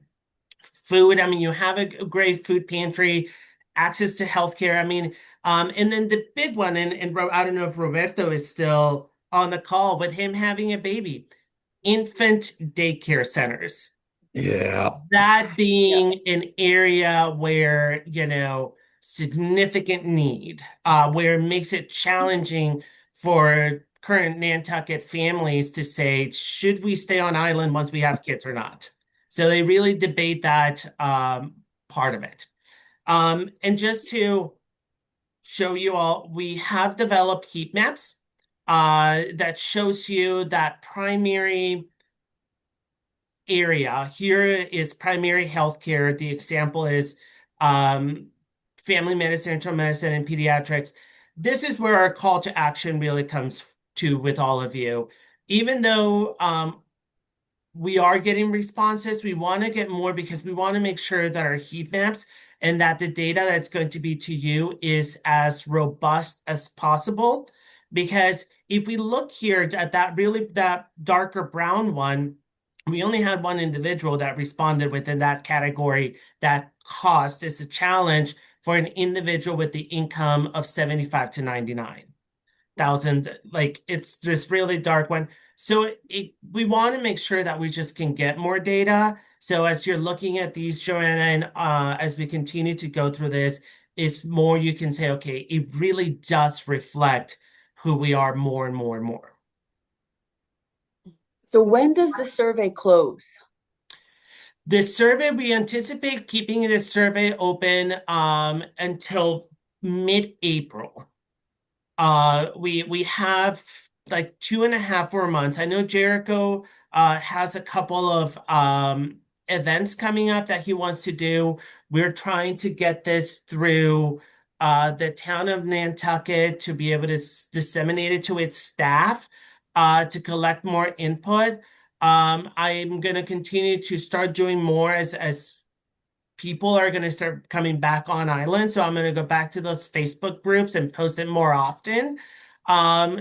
Food, I mean, you have a great food pantry, access to healthcare. I mean, and then the big one, and I don't know if Roberto is still on the call, but him having a baby, infant daycare centers. Yeah. That being an area where, significant need, where it makes it challenging for current Nantucket families to say, should we stay on island once we have kids or not? So they really debate that part of it. And just to show you all, we have developed heat maps that shows you that primary area. Here is primary healthcare. The example is family medicine, internal medicine, and pediatrics. This is where our call to action really comes to with all of you. Even though we are getting responses, we want to get more because we want to make sure that our heat maps and that the data that's going to be to you is as robust as possible. Because if we look here at that darker brown one, we only had one individual that responded within that category. That cost is a challenge for an individual with the income of 75 to 99,000. Like, it's this really dark one. So we want to make sure that we just can get more data. So as you're looking at these, Joanna, and as we continue to go through this, it's more you can say, okay, it really does reflect who we are more and more and more. So when does the survey close? The survey, we anticipate keeping the survey open until mid-April. We have like 2.5 more months. I know Jericho has a couple of events coming up that he wants to do. We're trying to get this through the town of Nantucket to be able to disseminate it to its staff to collect more input. I'm going to continue to start doing more as people are going to start coming back on island. So I'm going to go back to those Facebook groups and post it more often.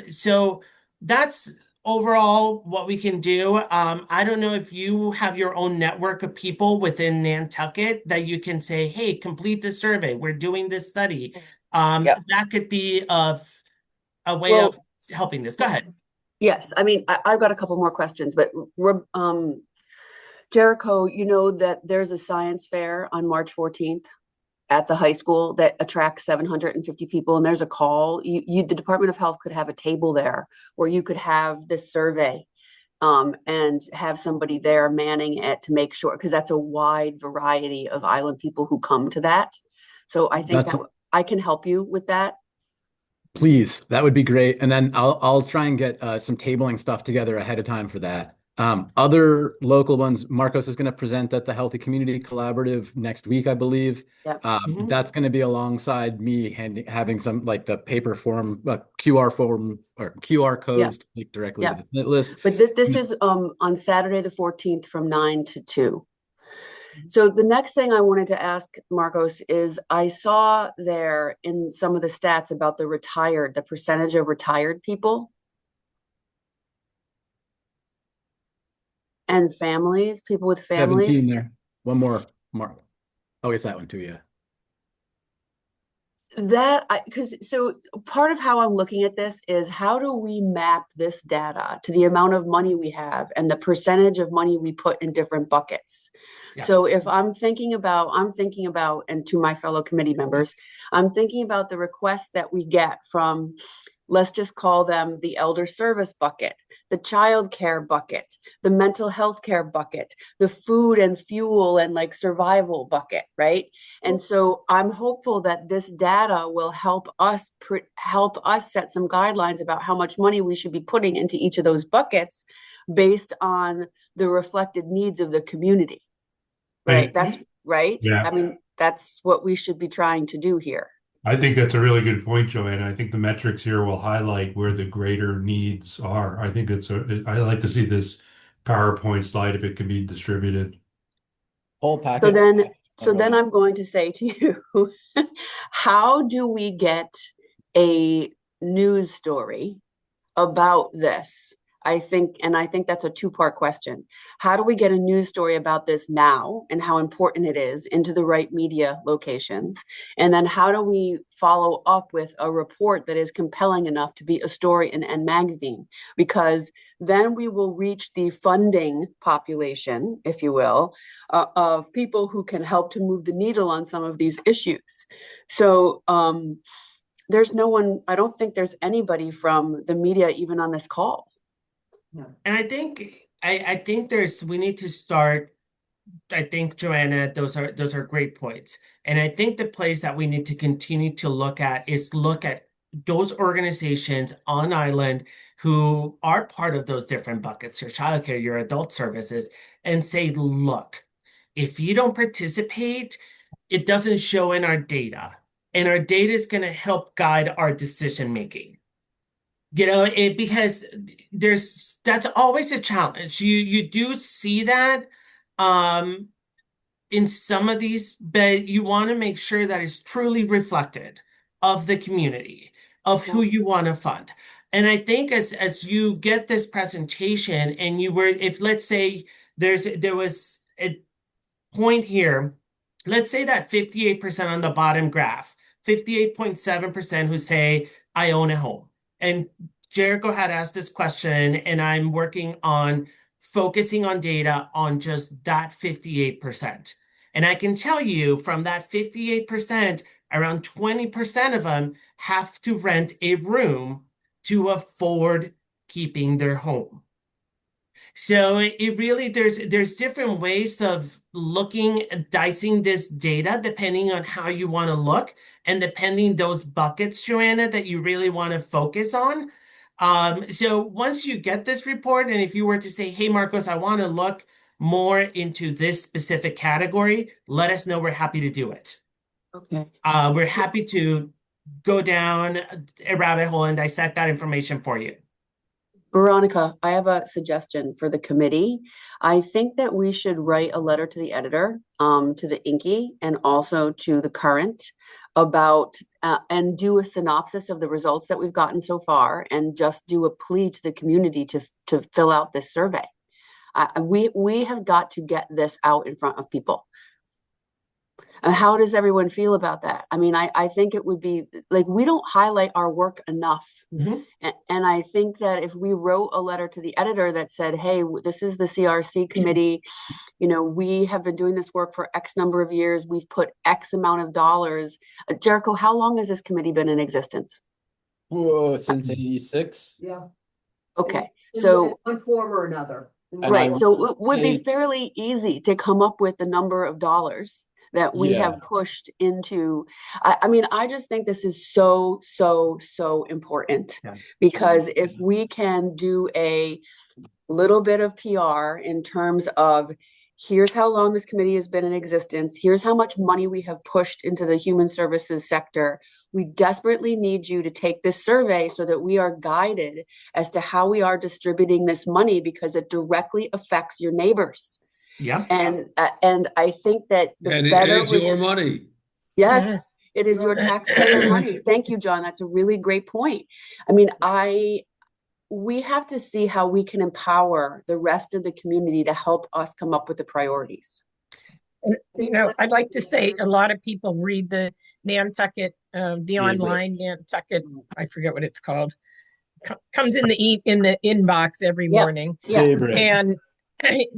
So that's overall what we can do. I don't know if you have your own network of people within Nantucket that you can say, hey, complete the survey. We're doing this study. That could be a way of helping this. Go ahead. Yes, I mean, I've got a couple more questions, but Jericho, you know that there's a science fair on March 14th at the high school that attracts 750 people, and there's a call. The Department of Health could have a table there where you could have this survey and have somebody there manning it to make sure, because that's a wide variety of island people who come to that. So I think that I can help you with that. Please, that would be great. And then I'll try and get some tabling stuff together ahead of time for that. Other local ones, Marcos is going to present at the Healthy Community Collaborative next week, I believe. Yep. That's going to be alongside me having some like the paper form, QR form or QR codes to link directly to the list. But this is on Saturday the 14th from 9 to 2. So the next thing I wanted to ask Marcos is I saw there in some of the stats about the percentage of retired people and families, people with families. 17 there. One more, Mark. Oh, it's that one too, yeah. So part of how I'm looking at this is how do we map this data to the amount of money we have and the percentage of money we put in different buckets. Yeah. So if I'm thinking about, and to my fellow committee members, I'm thinking about the requests that we get from let's just call them the elder service bucket, the child care bucket, the mental health care bucket, the food and fuel and like survival bucket, right? And so I'm hopeful that this data will help us set some guidelines about how much money we should be putting into each of those buckets based on the reflected needs of the community. Right? That's right. Yeah. I mean, that's what we should be trying to do here. I think that's a really good point, Joanna. I think the metrics here will highlight where the greater needs are. I think I like to see this PowerPoint slide if it can be distributed. Whole packet. So then I'm going to say to you, how do we get a news story about this? I think that's a two-part question. How do we get a news story about this now and how important it is into the right media locations? And then how do we follow up with a report that is compelling enough to be a story in N Magazine? Because then we will reach the funding population, if you will, of people who can help to move the needle on some of these issues. So there's no one, I don't think there's anybody from the media even on this call. And I think we need to start. I think, Joanna, those are great points. And I think the place that we need to continue to look at those organizations on island who are part of those different buckets, your childcare, your adult services, and say, look, if you don't participate, it doesn't show in our data. And our data is going to help guide our decision making. Because that's always a challenge. You do see that in some of these, but you want to make sure that it's truly reflected of the community, of who you want to fund. And I think as you get this presentation and if let's say there was a point here, let's say that 58% on the bottom graph, 58.7% who say, I own a home. And Jericho had asked this question, and I'm working on focusing on data on just that 58%. And I can tell you from that 58%, around 20% of them have to rent a room to afford keeping their home. So it really, there's different ways of dicing this data, depending on how you want to look and depending those buckets, Joanna, that you really want to focus on. So once you get this report, and if you were to say, hey, Marcos, I want to look more into this specific category, let us know. We're happy to do it. Okay. We're happy to go down a rabbit hole and dissect that information for you. Veronica, I have a suggestion for the committee. I think that we should write a letter to the editor, to the Inky, and also to the Current about and do a synopsis of the results that we've gotten so far, and just do a plea to the community to fill out this survey. We have got to get this out in front of people. How does everyone feel about that? I mean, I think it would be like, we don't highlight our work enough. Mm-hmm. And I think that if we wrote a letter to the editor that said, hey, this is the CRC committee, we have been doing this work for X number of years. We've put X amount of dollars. Jericho, how long has this committee been in existence? Whoa, since 86. Yeah. Okay. In So one form or another. right. I So it would be say- fairly easy to come up with the number of dollars that we have pushed into. I mean, I just think this is so important, because if we can do a little bit of PR in terms of, here's how long this committee has been in existence, here's how much money we have pushed into the human services sector. We desperately need you to take this survey so that we are guided as to how we are distributing this money, because it directly affects your neighbors. Yeah. And I think that the And better it's your money. yes, it is your taxpayer money. Thank you, John. That's a really great point. I mean, we have to see how we can empower the rest of the community to help us come up with the priorities. I'd like to say a lot of people read the Nantucket, the online Nantucket, I forget what it's called, comes in the inbox every morning. Yeah. And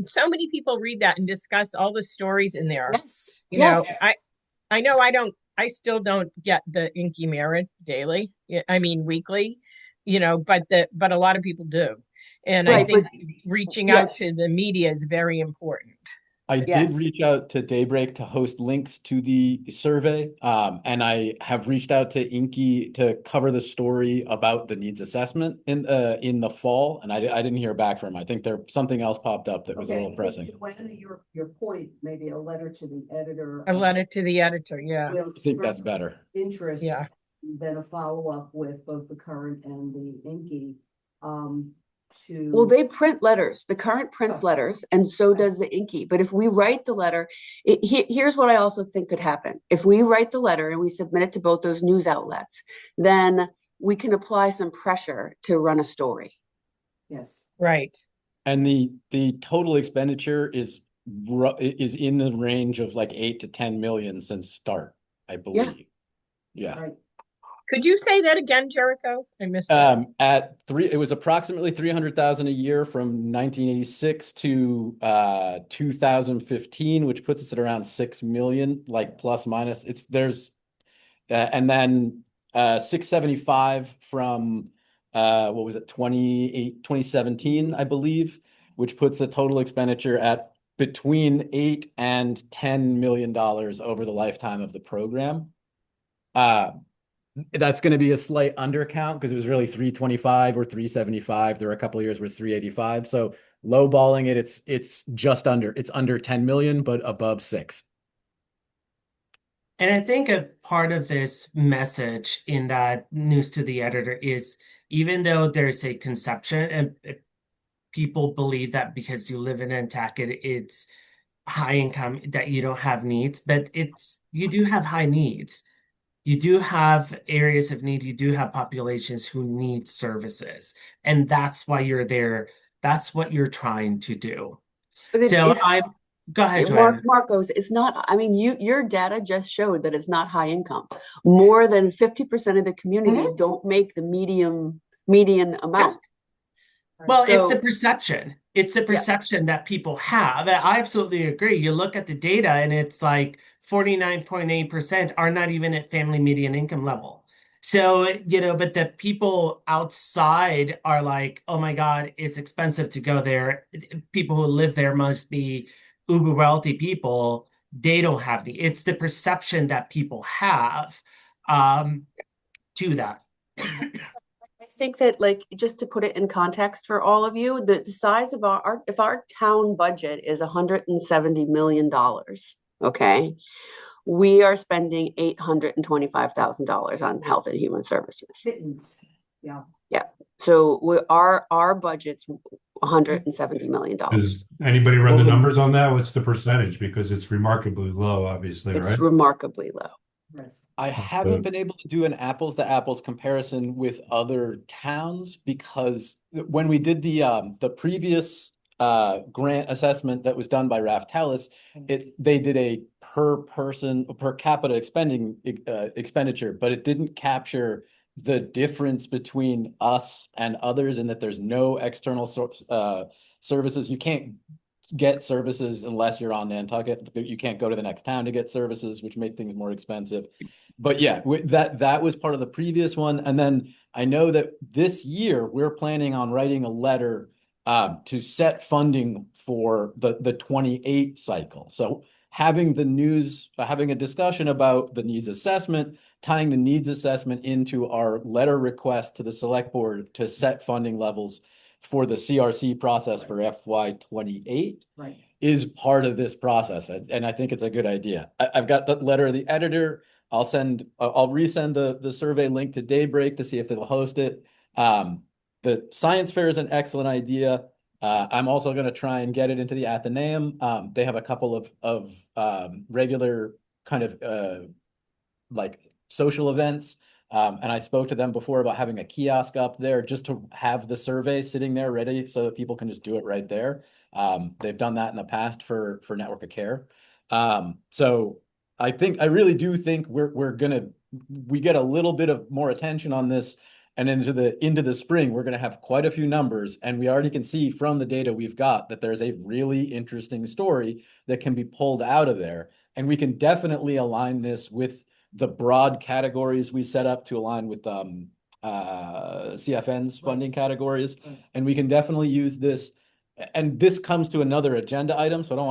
so many people read that and discuss all the stories in there. Yes. You know, I know I still don't get the Inky Merit daily. I mean, weekly. but a lot of people do. And I Right, think but reaching out yes, to the media is very important. I did yes. reach out to Daybreak to host links to the survey, and I have reached out to Inky to cover the story about the needs assessment in the fall, and I didn't hear back from him. I think something else popped up that was a Okay, little I think, pressing. Joanna, your point, maybe a letter to the editor. A letter to the editor, yeah, will I think that's strike better. Interest. yeah. Then a follow-up with both the current and the Inky, Well, to. they print letters. The current prints Oh. letters, and so does the Inky. But if we write the letter, here's what I also think could happen. If we write the letter and we submit it to both those news outlets, then we can apply some pressure to run a story. Yes. Right. And the total expenditure is in the range of like 8 to 10 million since start, I believe. Yeah. Right. Could you say that again, Jericho? I missed that. It was approximately 300,000 a year from 1986 to 2015, which puts us at around 6 million, like plus minus. And then 675 from what was it, 2017, I believe, which puts the total expenditure at between 8 and 10 million dollars over the lifetime of the program. That's going to be a slight undercount because it was really 325 or 375. There were a couple of years where it's 385. So lowballing it, it's under 10 million, but above 6. And I think a part of this message in that news to the editor is, even though there's a conception and people believe that because you live in Nantucket, it's high income, that you don't have needs, but you do have high needs. You do have areas of need. You do have populations who need services. And that's why you're there. That's what you're trying to do. But Go ahead, Joanna. Marcos, it's not, I mean, your data just showed that it's not high income. More than 50% of the community don't make the median amount. Well, it's So- the perception. It's the perception that people have. And I absolutely agree. You look at the data and it's like 49.8% are not even at family median income level. So, but the people outside are like, oh my God, it's expensive to go there. People who live there must be uber wealthy people. They don't have it's the perception that people have to that. I think that, like, just to put it in context for all of you, the size of if our town budget is $170 million, okay, we are spending $825,000 on health and human services. Kittens. Yeah. Yeah. So our budget's $170 million. Does anybody run the numbers on that? What's the percentage? Because it's remarkably low, obviously, It's right? remarkably low. Yes. I haven't been able to do an apples to apples comparison with other towns because when we did the previous grant assessment that was done by Raftellus, they did a per capita expenditure, but it didn't capture the difference between us and others in that there's no external services. You can't get services unless you're on Nantucket. You can't go to the next town to get services, which make things more expensive. But yeah, that was part of the previous one. And then I know that this year we're planning on writing a letter to set funding for the 28 cycle. So having a discussion about the needs assessment, tying the needs assessment into our letter request to the select board to set funding levels for the CRC process for FY28 Right. is part of this process. And I think it's a good idea. I've got the letter of the editor. I'll resend the survey link to Daybreak to see if they'll host it. The science fair is an excellent idea. I'm also going to try and get it into the Athenaeum. They have a couple of regular kind of like social events. And I spoke to them before about having a kiosk up there just to have the survey sitting there ready so that people can just do it right there. They've done that in the past for Network of Care. So I really do think we get a little bit of more attention on this, and into the spring, we're gonna have quite a few numbers, and we already can see from the data we've got that there's a really interesting story that can be pulled out of there. And we can definitely align this with the broad categories we set up to align with CFN's funding categories. And we can definitely use this. And this comes to another agenda item, so I don't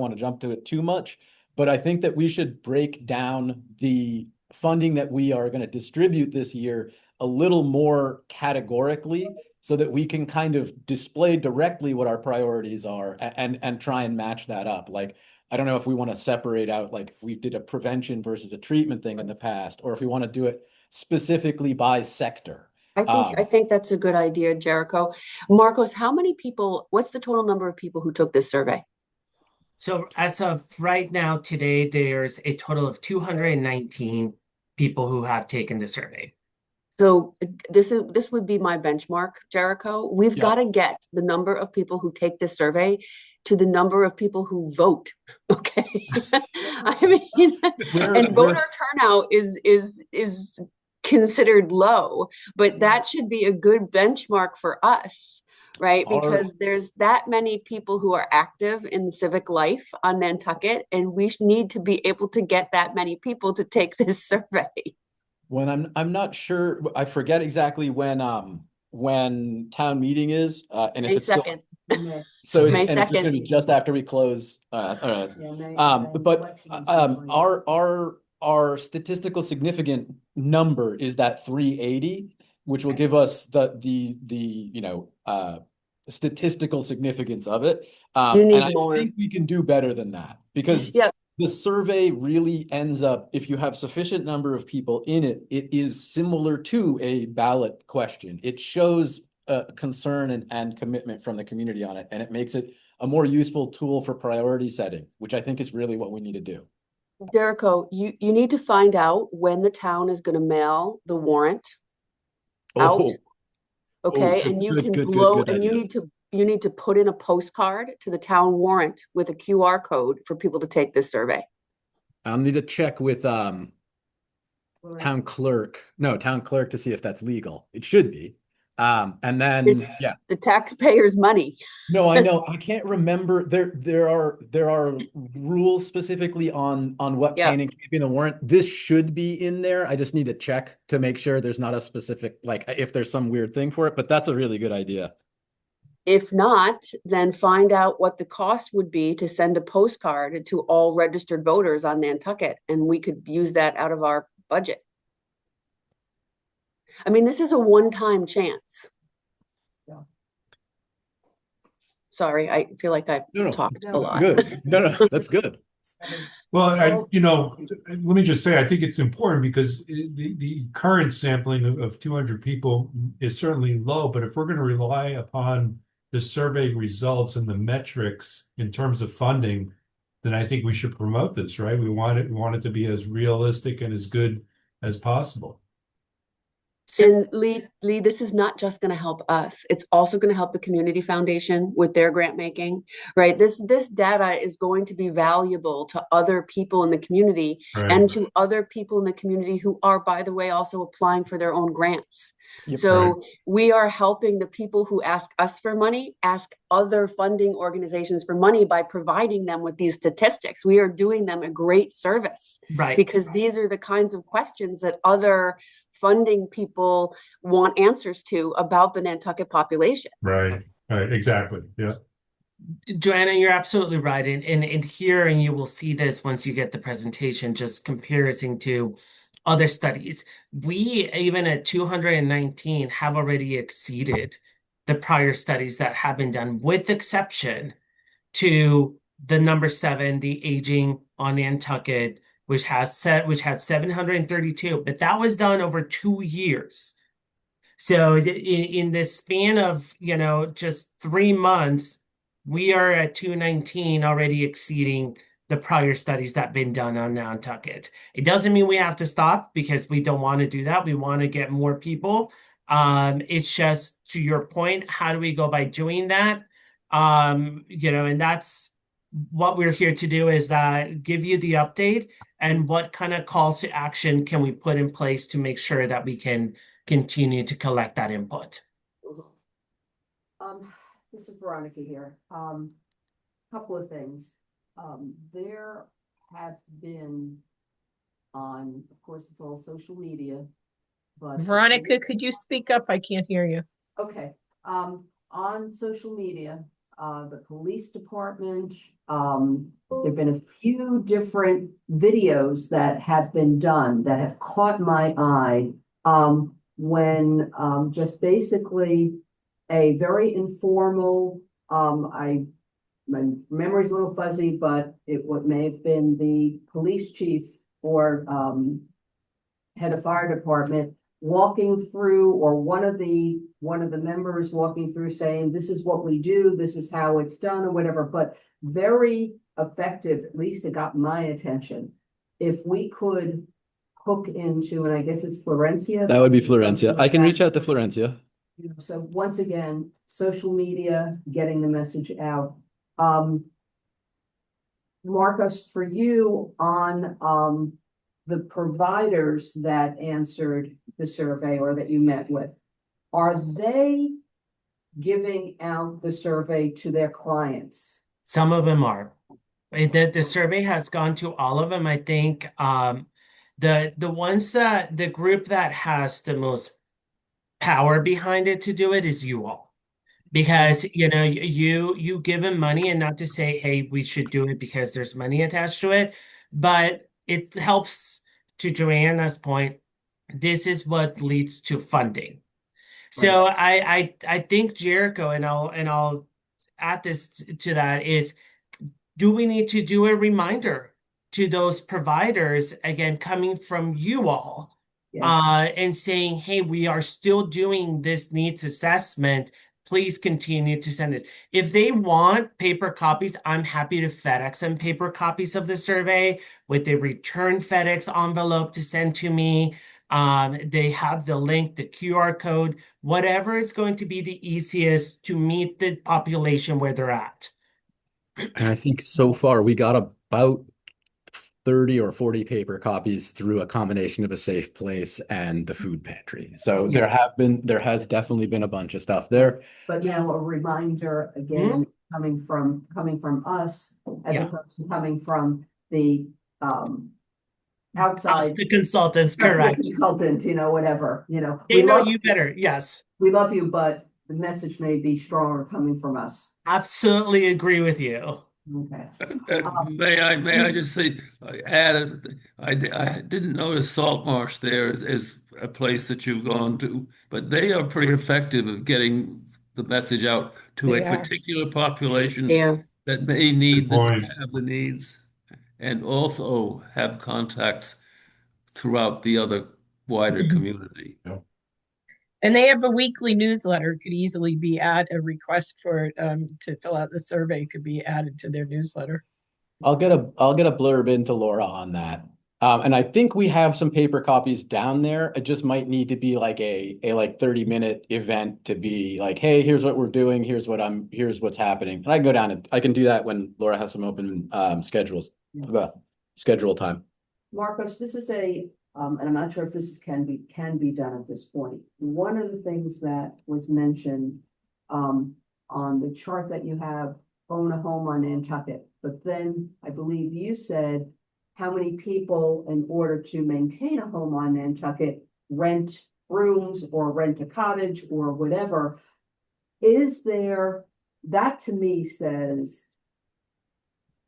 want to jump to it too much. But I think that we should break down the funding that we are going to distribute this year a little more categorically, so that we can kind of display directly what our priorities are and try and match that up. Like, I don't know if we want to separate out, like we did a prevention versus a treatment thing in the past, or if we want to do it specifically by sector. I think that's a good idea, Jericho. Marcos, what's the total number of people who took this survey? So as of right now, today, there's a total of 219 people who have taken the survey. So this would be my benchmark, Jericho. We've Yeah. got to get the number of people who take this survey to the number of people who vote. Okay. I mean, and voter turnout is considered low, but that should be a good benchmark for us, right? Because there's that many people who are active in civic life on Nantucket, and we need to be able to get that many people to take this survey. When I'm not sure, I forget exactly when town meeting is, and if May it's still, 2nd. so May it's just 2nd. gonna be just after we close. But our statistical significant number is that 380, which will give us the statistical significance of it. You need and more. I think we can do better than that, because Yeah. the survey really ends up, if you have sufficient number of people in it, it is similar to a ballot question. It shows concern and commitment from the community on it, and it makes it a more useful tool for priority setting, which I think is really what we need to do. Jericho, you need to find out when the town is going to mail the warrant out. Okay, good, and you good, can good, blow, good and you idea. need to put in a postcard to the town warrant with a QR code for people to take this survey. I'll need to check with town clerk to see if that's legal. It should be. And then It's the taxpayers' money. No, I know. I can't remember. There are rules specifically on what Yeah. can and can't be in the warrant. This should be in there. I just need to check to make sure there's not a specific, like, if there's some weird thing for it, but that's a really good idea. If not, then find out what the cost would be to send a postcard to all registered voters on Nantucket, and we could use that out of our budget. I mean, this is a one-time chance. Yeah. Sorry, I feel like I've talked a lot. Good. No, that's good. Well, let me just say, I think it's important because the current sampling of 200 people is certainly low, but if we're going to rely upon the survey results and the metrics in terms of funding, then I think we should promote this, right? We want it to be as realistic and as good as possible. And Lee, this is not just going to help us. It's also going to help the Community Foundation with their grant making, right? This data is going to be valuable to other people in the community and to other people in the community who are, by the way, also applying for their own grants. Yep. So we are helping the people who ask us for money, ask other funding organizations for money by providing them with these statistics. We are doing them a great service, Right? Because these are the kinds of questions that other funding people want answers to about the Nantucket population. Right, exactly. Yeah. Joanna, you're absolutely right. And here, and you will see this once you get the presentation, just comparison to other studies. We, even at 219, have already exceeded the prior studies that have been done, with exception to the number 7, the aging on Nantucket, which had 732, but that was done over 2 years. So in the span of, just 3 months, we are at 219, already exceeding the prior studies that have been done on Nantucket. It doesn't mean we have to stop, because we don't want to do that. We want to get more people. It's just, to your point, how do we go by doing that? And that's what we're here to do, is that give you the update and what kind of calls to action can we put in place to make sure that we can continue to collect that input. This is Veronica here. Couple of things. There have been of course, it's all social media, but. Veronica, could you speak up? I can't hear you. Okay, on social media, the police department, there've been a few different videos that have been done that have caught my eye. When, just basically a very informal, my memory's a little fuzzy, but what may have been the police chief or, head of fire department walking through, or one of the members walking through saying, this is what we do, this is how it's done, or whatever, but very effective, at least it got my attention. If we could hook into, and I guess it's Florencia. That would be Florencia. I can reach out to Florencia. You know, so once again, social media, getting the message out. Marcus, for you on, the providers that answered the survey or that you met with, are they giving out the survey to their clients? Some of them are. The survey has gone to all of them. I think the ones that the group that has the most power behind it to do it is you all. Because you know you give them money, and not to say, hey, we should do it because there's money attached to it, but it helps, to Joanna's point, this is what leads to funding. So I think, Jericho, and I'll add this to that, is, do we need to do a reminder to those providers, again, coming from you all, Yes. And saying, hey, we are still doing this needs assessment. Please continue to send this. If they want paper copies, I'm happy to FedEx them paper copies of the survey with a return FedEx envelope to send to me. They have the link, the QR code, whatever is going to be the easiest to meet the population where they're at. And I think so far we got about 30 or 40 paper copies through a combination of a Safe Place and the food pantry. So there has definitely been a bunch of stuff there. But now a reminder again, coming from us, as Yeah. opposed to coming from the outside The consultants, correct. consultant, you know, whatever, you know. They know you better. Yes, We love you, but the message may be stronger coming from us. absolutely agree with you. Okay. May I just say, I didn't notice Saltmarsh there as a place that you've gone to, but they are pretty effective at getting the message out to They a are. particular population Yeah. that may need Good point. have the needs, and also have contacts throughout the other wider community. And they have a weekly newsletter, could easily be a request for to fill out the survey could be added to their newsletter. I'll get a blurb into Laura on that. And I think we have some paper copies down there. It just might need to be like a 30-minute event to be like, hey, here's what we're doing, here's what's happening. And I can go down and I can do that when Laura has some open schedule time. Marcos, this is and I'm not sure if this can be done at this point. One of the things that was mentioned on the chart that you have, own a home on Nantucket, but then I believe you said how many people, in order to maintain a home on Nantucket, rent rooms or rent a cottage or whatever. That to me says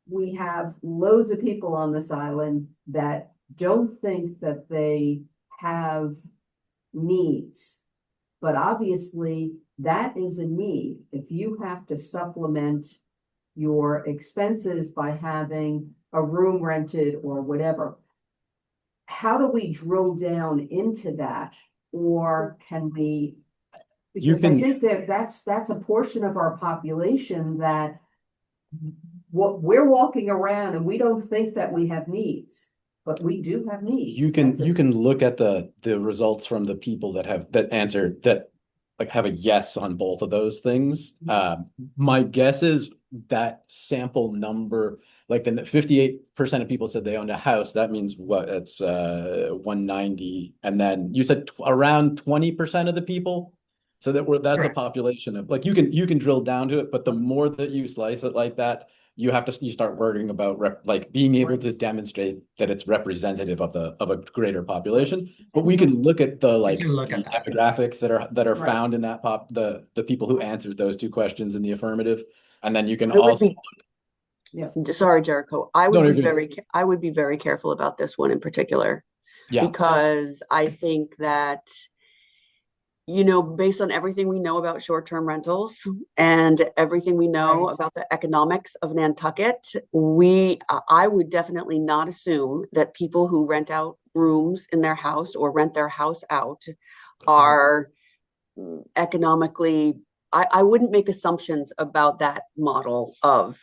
we have loads of people on this island that don't think that they have needs. But obviously that is a need. If you have to supplement your expenses by having a room rented or whatever, how do we drill down into that? Or can we, because I think that's a portion of our population that what we're walking around and we don't think that we have needs. But we do have needs. You can look at the results from the people that answered that, like, have a yes on both of those things. My guess is that sample number, like the 58% of people said they owned a house. That means what? It's 190, and then you said around 20% of the people. So that's a population of, like, you can drill down to it, but the more that you slice it like that, you start worrying about like being able to demonstrate that it's representative of a greater population. But we can look at the We can look at that. demographics that are Right. found in that the people who answered those two questions in the affirmative, and then you can I would also be, Yeah. sorry, Jericho, I No, would you're be good. I would be very careful about this one in particular. Yeah. Because I think that, based on everything we know about short-term rentals and everything we know Right. about the economics of Nantucket, I would definitely not assume that people who rent out rooms in their house or rent their house out are economically, I wouldn't make assumptions about that model of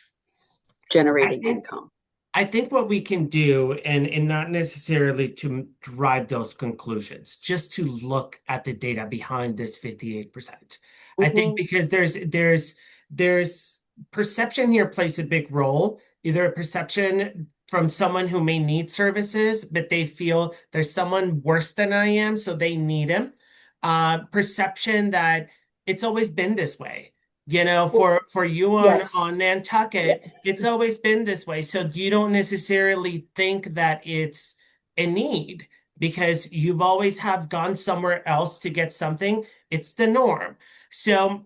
generating think- income. I think what we can do, and not necessarily to drive those conclusions, just to look at the data behind this 58%. I think because there's perception here plays a big role, either a perception from someone who may need services, but they feel there's someone worse than I am, so they need him. Perception that it's always been this way. For you Yes. on Nantucket, Yes. it's always been this way. So you don't necessarily think that it's a need because you've always have gone somewhere else to get something. It's the norm. So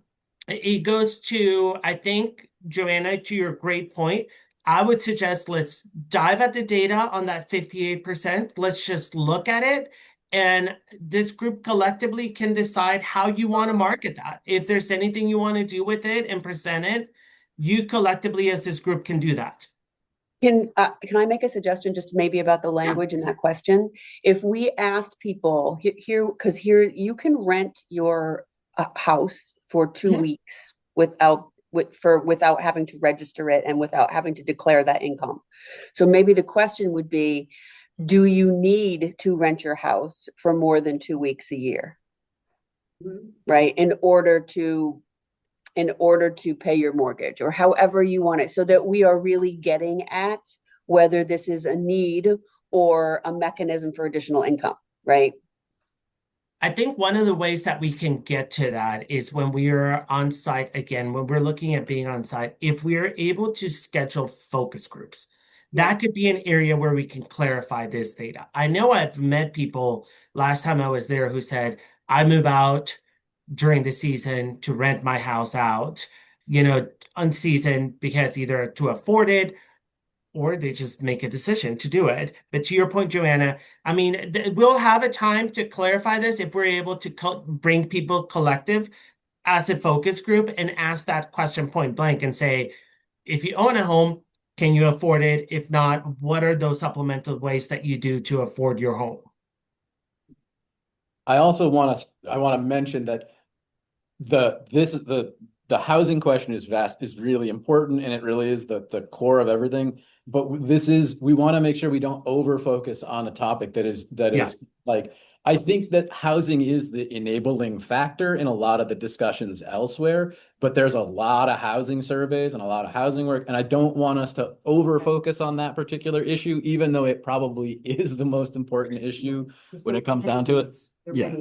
it goes to, I think, Joanna, to your great point, I would suggest let's dive at the data on that 58%. Let's just look at it. And this group collectively can decide how you want to market that. If there's anything you want to do with it and present it, you collectively as this group can do that. Can I make a suggestion just maybe about the language in that question? If we asked people because here you can rent your house for 2 Mhm. weeks without having to register it and without having to declare that income. So maybe the question would be, do you need to rent your house for more than 2 weeks a year? Mhm. Right? In order to pay your mortgage or however you want it, so that we are really getting at whether this is a need or a mechanism for additional income, right? I think one of the ways that we can get to that is when we are on site again, when we're looking at being on site, if we are able to schedule focus groups, that could be an area where we can clarify this data. I know I've met people last time I was there who said, I move out during the season to rent my house out, unseason because either to afford it or they just make a decision to do it. But to your point, Joanna, I mean, we'll have a time to clarify this if we're able to bring people collective as a focus group and ask that question point blank and say, if you own a home, can you afford it? If not, what are those supplemental ways that you do to afford your home? I also want to mention that the housing question is really important, and it really is the core of everything. But we want to make sure we don't over focus on a topic that is like, I think that housing is the enabling factor in a lot of the discussions elsewhere, but there's a lot of housing surveys and a lot of housing work, and I don't want us to over focus on that particular issue, even though it probably is the most important issue when it comes down to it. Yeah.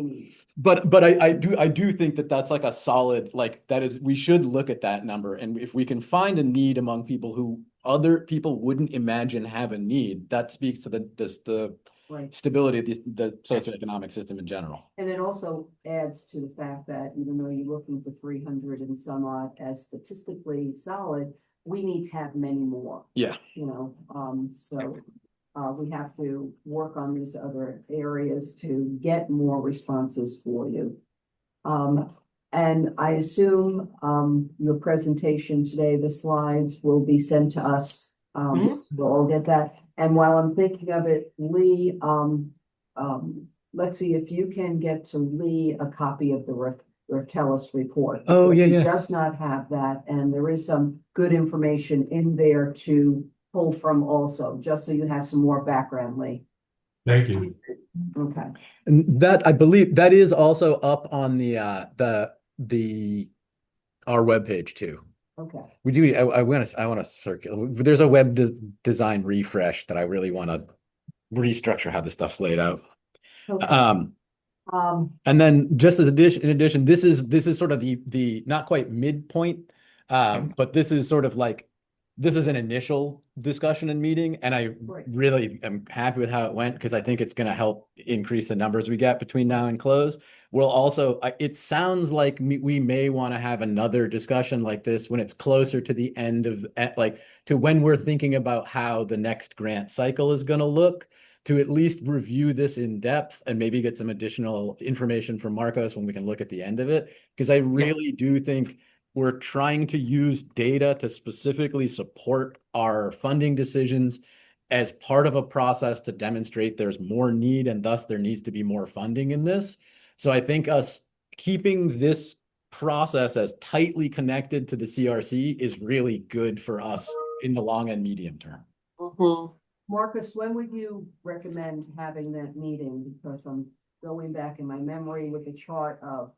But I do think that that's like a solid, like that is, we should look at that number. And if we can find a need among people who other people wouldn't imagine have a need, that speaks to the Right. stability of the socioeconomic system in general. And it also adds to the fact that even though you're looking for 300 and some odd as statistically solid, we need to have many more. Yeah. So we have to work on these other areas to get more responses for you. And I assume your presentation today, the slides will be sent to us. We'll all get that. And while I'm thinking of it, Lee, Lexi, if you can get to Lee a copy of the Reftelis report. Oh, because yeah, he yeah. does not have that, and there is some good information in there to pull from also, just so you have some more background, Lee. Thank you. Okay. And that, I believe, that is also up on our webpage too. Okay. We do. I want to circulate. There's a web design refresh that I really want to restructure how this stuff's laid out. Okay. And then just in addition, this is sort of the not quite midpoint, but this is sort of like this is an initial discussion and meeting, and I Right. really am happy with how it went because I think it's going to help increase the numbers we get between now and close. We'll also, it sounds like we may want to have another discussion like this when it's closer to the end of, like, to when we're thinking about how the next grant cycle is going to look, to at least review this in depth and maybe get some additional information from Marcos when we can look at the end of it. Because I really do think we're trying to use data to specifically support our funding decisions as part of a process to demonstrate there's more need and thus there needs to be more funding in this. So I think us keeping this process as tightly connected to the CRC is really good for us in the long and medium term. Mhm. Marcus, when would you recommend having that meeting? Because I'm going back in my memory with the chart of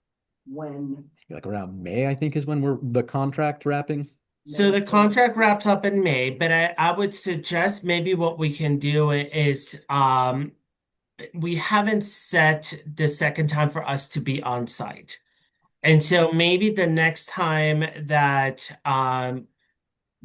when. Like around May, I think is when the contract wrapping. So the contract wraps up in May, but I would suggest maybe what we can do is we haven't set the second time for us to be on site. And so maybe the next time that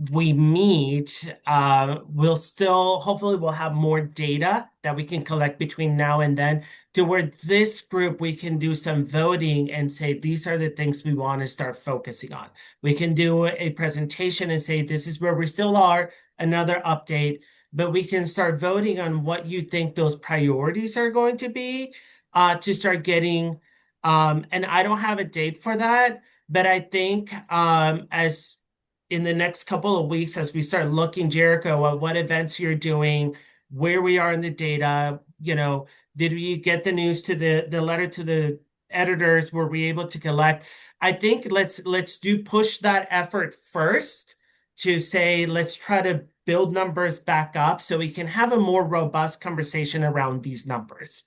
we meet, hopefully we'll have more data that we can collect between now and then, to where this group, we can do some voting and say, these are the things we want to start focusing on. We can do a presentation and say, this is where we still are, another update, but we can start voting on what you think those priorities are going to be, to start getting, and I don't have a date for that, but I think as in the next couple of weeks, as we start looking, Jericho, at what events you're doing, where we are in the data, did we get the news to the letter to the editors? Were we able to collect? I think let's push that effort first to say, let's try to build numbers back up so we can have a more robust conversation around these numbers.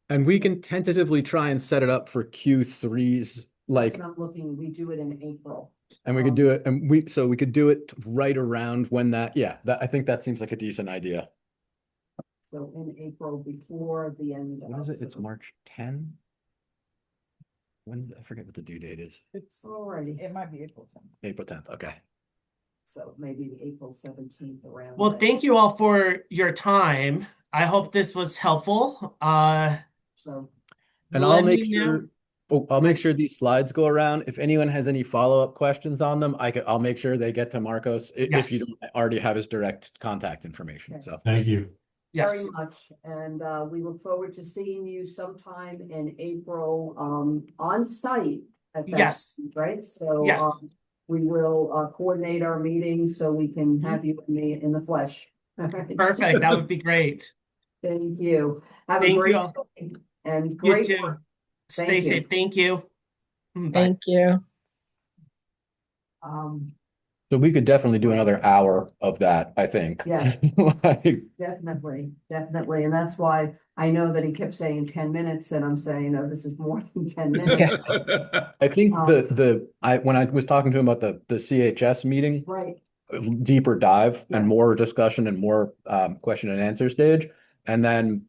And we can tentatively try and set it up for Q3s, like, I'm looking, we do it in April. and we could do it, and we could do it right around when that, I think that seems like a decent idea. So in April, before the end. What is it? It's March 10? I forget what the due date is. It's already, It might be April 10th. April 10th, okay. so maybe the April 17th around. Well, then. thank you all for your time. I hope this was helpful. So. And I'll make sure these slides go around. If anyone has any follow-up questions on them, I'll make sure they get to Marcos if you don't already have his direct contact information. Okay. So Thank you. Very Yes. much, and we look forward to seeing you sometime in April, on site at that. Yes. Right, so. Yes. We will coordinate our meeting so we can have you in the flesh. Perfect. That would be great. Thank you. Have a Thank great you all. day and You great too. work. Stay Thank you. safe. Thank you. Bye. Thank you. So we could definitely do another hour of that, I think. Yeah. Like, Definitely, and that's why I know that he kept saying 10 minutes, and I'm saying, no, this is more than 10 minutes. I think when I was talking to him about the CHS meeting, Right, deeper dive Yeah. and more discussion and more question and answer stage. And then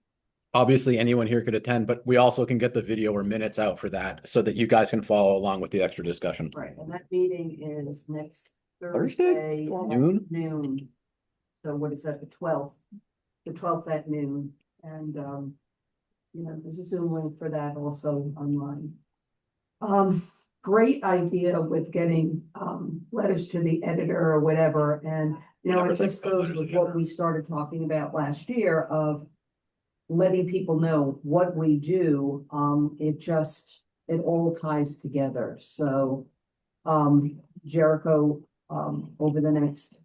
obviously anyone here could attend, but we also can get the video or minutes out for that so that you guys can follow along with the extra discussion. right, and that meeting is next Thursday? Thursday. at Noon? Noon. So what is that, the 12th? The 12th at noon, and there's a Zoom link for that also online. Great idea with getting letters to the editor or whatever, and it just goes with what we started talking about last year of letting people know what we do. It all ties together. So Jericho, over the next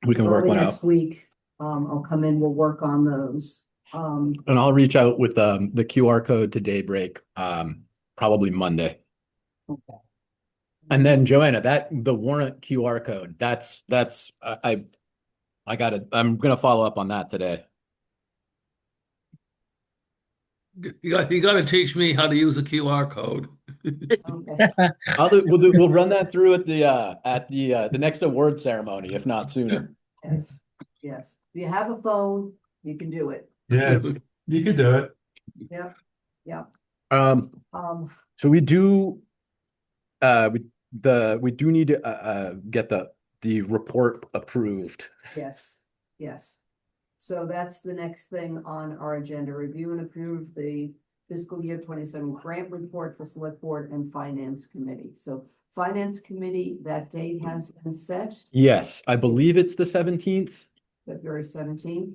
We can work early one out. next week, I'll come in, we'll work on those. And I'll reach out with the QR code to Daybreak probably Monday. Okay. And then Joanna, the warrant QR code, I'm gonna follow up on that today. You got to teach me how to use a QR code. Okay. We'll run that through at the next award ceremony, if not sooner. Yes. If you have a phone, you can do it. Yeah, you could do it. Yeah. So we do need to get the the report approved. Yes, yes. So that's the next thing on our agenda, review and approve the fiscal year 27 grant report for select board and finance committee. So finance committee, that date has been set, Yes, I believe it's the 17th. February 17th.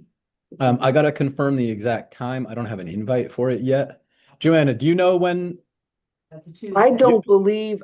I gotta confirm the exact time. I don't have an invite for it yet. Joanna, do you know when? That's a Tuesday. I don't believe,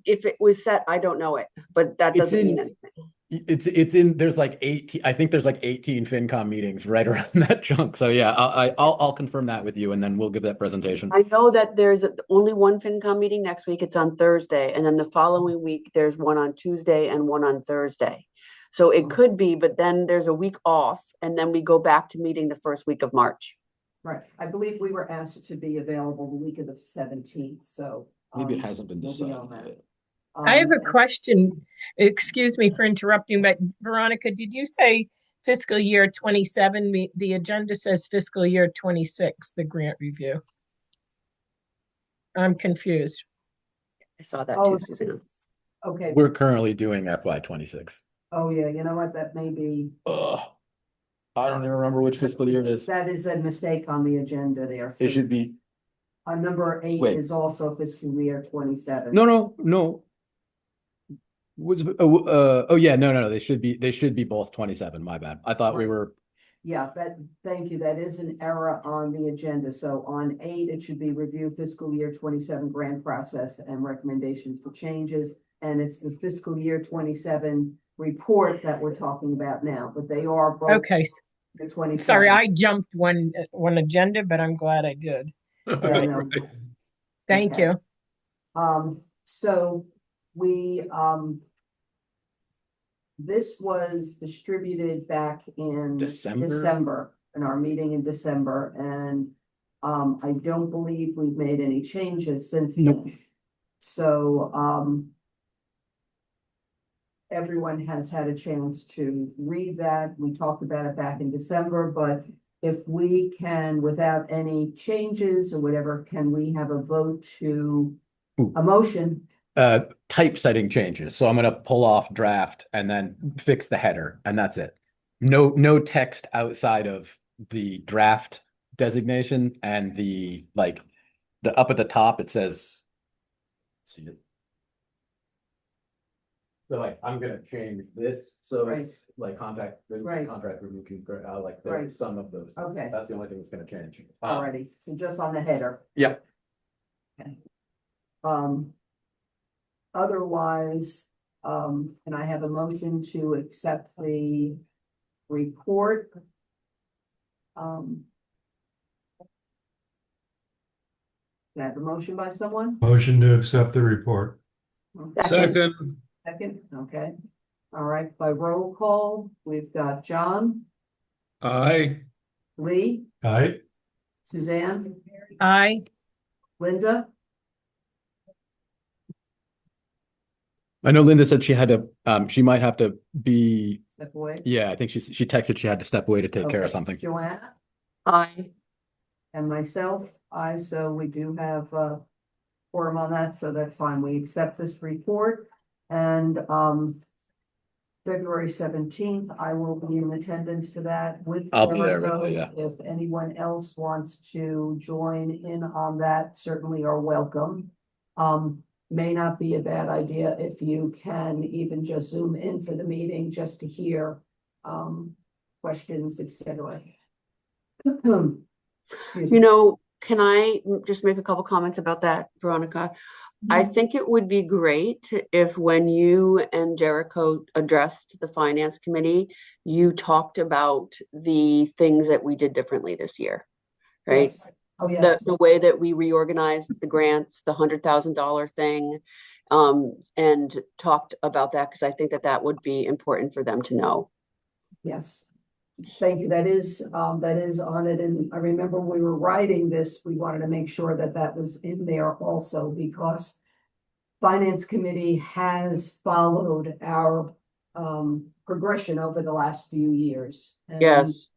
if it was set, I don't know it, but that It's doesn't mean in- anything. It's in, there's like 18, I think there's like 18 FinCom meetings right around that chunk. So yeah, I'll confirm that with you and then we'll give that presentation. I know that there's only one FinCom meeting next week. It's on Thursday, and then the following week, there's one on Tuesday and one on Thursday. So it could be, but then there's a week off, and then we go back to meeting the first week of March. Right, I believe we were asked to be available the week of the 17th, so. Maybe it hasn't been we'll be on decided. that. I have a and- question. Excuse me for interrupting, but Veronica, did you say fiscal year 27? The agenda says fiscal year 26, the grant review. I'm confused. I saw that Oh, too, Susan. Okay, We're currently doing FY 26. oh yeah, you know what, that may be, Ugh. I don't even remember which fiscal year it is. that is a mistake on the agenda there. It So, should be, number 8 Wait. is also fiscal year 27. no. Oh yeah, no, they should be both 27, my bad. I thought we Right. were, Yeah, thank you, that is an error on the agenda, so on 8, it should be review fiscal year 27 grant process and recommendations for changes. And it's the fiscal year 27 report that we're talking about now, but they are both Okay, the 27. sorry, I jumped one agenda, but I'm glad I did. Yeah, no. Right. Thank Okay. you. So we, this was distributed back in December? in our meeting in December, and I don't believe we've made any changes since Nope. then. So, everyone has had a chance to read that. We talked about it back in December, but if we can, without any changes or whatever, can we have a vote to Ooh. a motion? typesetting changes. So I'm gonna pull off draft and then fix the header, and that's it. No text outside of the draft designation and the up at the top, it says. See it. So I'm gonna change this, so Right. it's like contract Right. review, Right. there's some of those. Okay. That's the only thing that's gonna change. Already, so just on the header. Yeah. Okay. Otherwise, can I have a motion to accept the report? Can I have a motion by someone? Motion to accept the report. Second, Second, okay. All right, by roll call, we've got John, aye. Lee, Aye. Suzanne, Aye. Linda, I know Linda said she had to, she might have to be, step away. yeah, I think she texted she had to step away to take care of Okay, something. Joanna Aye. and myself, so we do have a quorum on that, so that's fine. We accept this report. And February 17th, I will be in attendance for that with. I'll be there with Jericho. you, yeah. If anyone else wants to join in on that, certainly are welcome. May not be a bad idea if you can even just zoom in for the meeting, just to hear questions, etc. Excuse me. You know, can I just make a couple comments about that, Veronica? I think it would be great if when you and Jericho addressed the finance committee, you talked about the things that we did differently this year, right? Yes. Oh, yes. The way that we reorganized the grants, the $100,000 thing, and talked about that, because I think that would be important for them to know. Yes. Thank you. That is on it. And I remember when we were writing this, we wanted to make sure that that was in there also, because Finance Committee has followed our progression over the last few years. And Yes.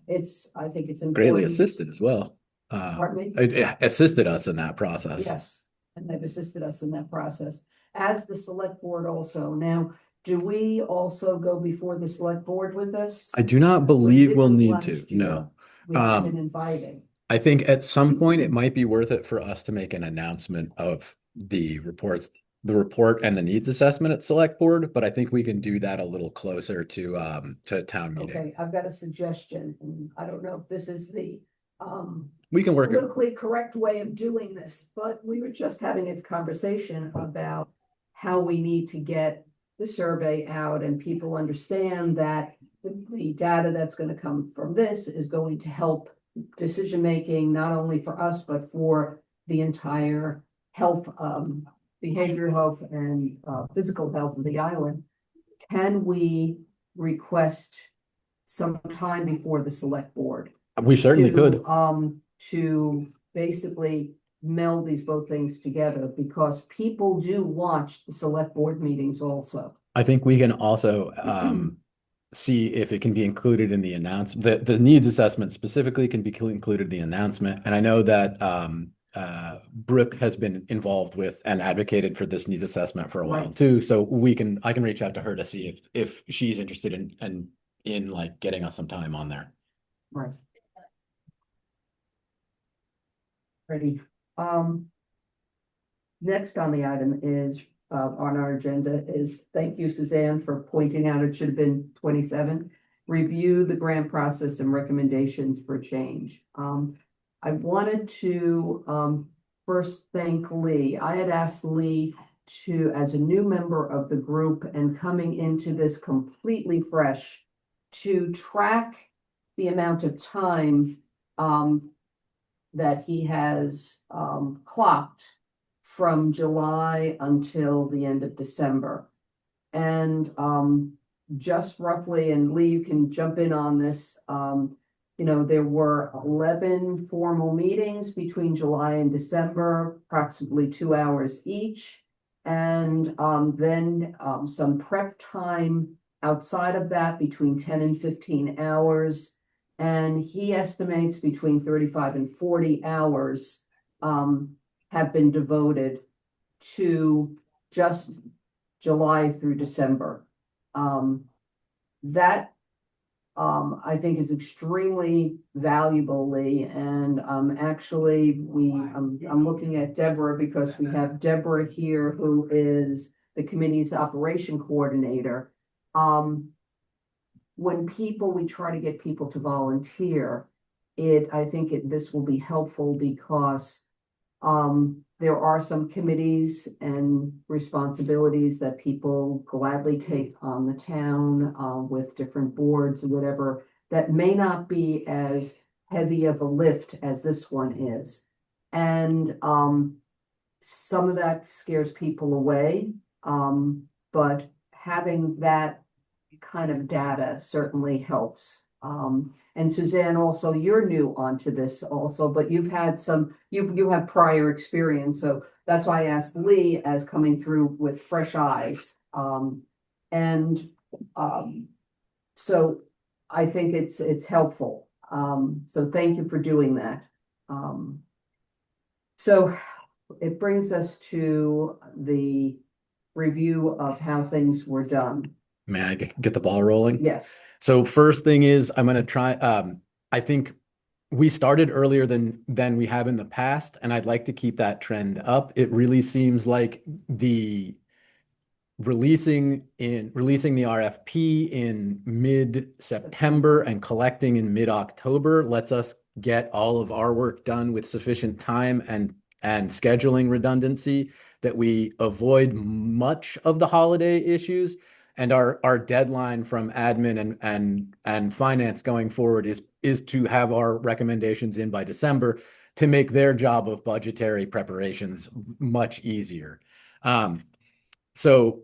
I think it's important. Greatly assisted as well. Pardon me? It assisted us in that process. Yes, and they've assisted us in that process, as the select board also. Now, Do we also go before the select board with this? I do not We believe we'll didn't need last to, year. no. We have been Um, inviting. I think at some point it might be worth it for us to make an announcement of the report and the needs assessment at select board, but I think we can do that a little closer to town meeting. Okay, I've got a suggestion, and I don't know if this is the We can work it. politically correct way of doing this, but we were just having a conversation about how we need to get the survey out and people understand that the data that's going to come from this is going to help decision-making, not only for us, but for the entire health, behavioral health and physical health of the island. Can we request some time before the select board? We certainly could. To basically meld these both things together, because people do watch the select board meetings also. I think we can also see if it can be included in the announcement. The needs assessment specifically can be included in the announcement. And I know that Brooke has been involved with and advocated for this needs assessment for a while Right. too. So I can reach out to her to see if she's interested in like getting us some time on there. Right. Ready. Next on the item is, on our agenda is, thank you, Suzanne, for pointing out it should have been 27. Review the grant process and recommendations for change. I wanted to first thank Lee. I had asked Lee to, as a new member of the group and coming into this completely fresh, to track the amount of time that he has clocked from July until the end of December. And just roughly, and Lee, you can jump in on this, there were 11 formal meetings between July and December, approximately 2 hours each. And then some prep time outside of that, between 10 and 15 hours. And he estimates between 35 and 40 hours have been devoted to just July through December. That I think is extremely valuable, Lee. And actually, I'm looking at Deborah, because we have Deborah here, who is the committee's operation coordinator. When we try to get people to volunteer, I think this will be helpful, because there are some committees and responsibilities that people gladly take on the town with different boards or whatever, that may not be as heavy of a lift as this one is. And some of that scares people away, but having that kind of data certainly helps. And Suzanne, also, you're new onto this also, but you've had you have prior experience. So that's why I asked Lee, as coming through with fresh eyes. So I think it's helpful. So thank you for doing that. So it brings us to the review of how things were done. May I get the ball rolling? Yes. So first thing is, I'm going to try, I think we started earlier than we have in the past, and I'd like to keep that trend up. It really seems like the releasing the RFP in mid-September and collecting in mid-October lets us get all of our work done with sufficient time and scheduling redundancy, that we avoid much of the holiday issues. And our deadline from admin and finance going forward is to have our recommendations in by December, to make their job of budgetary preparations much easier. So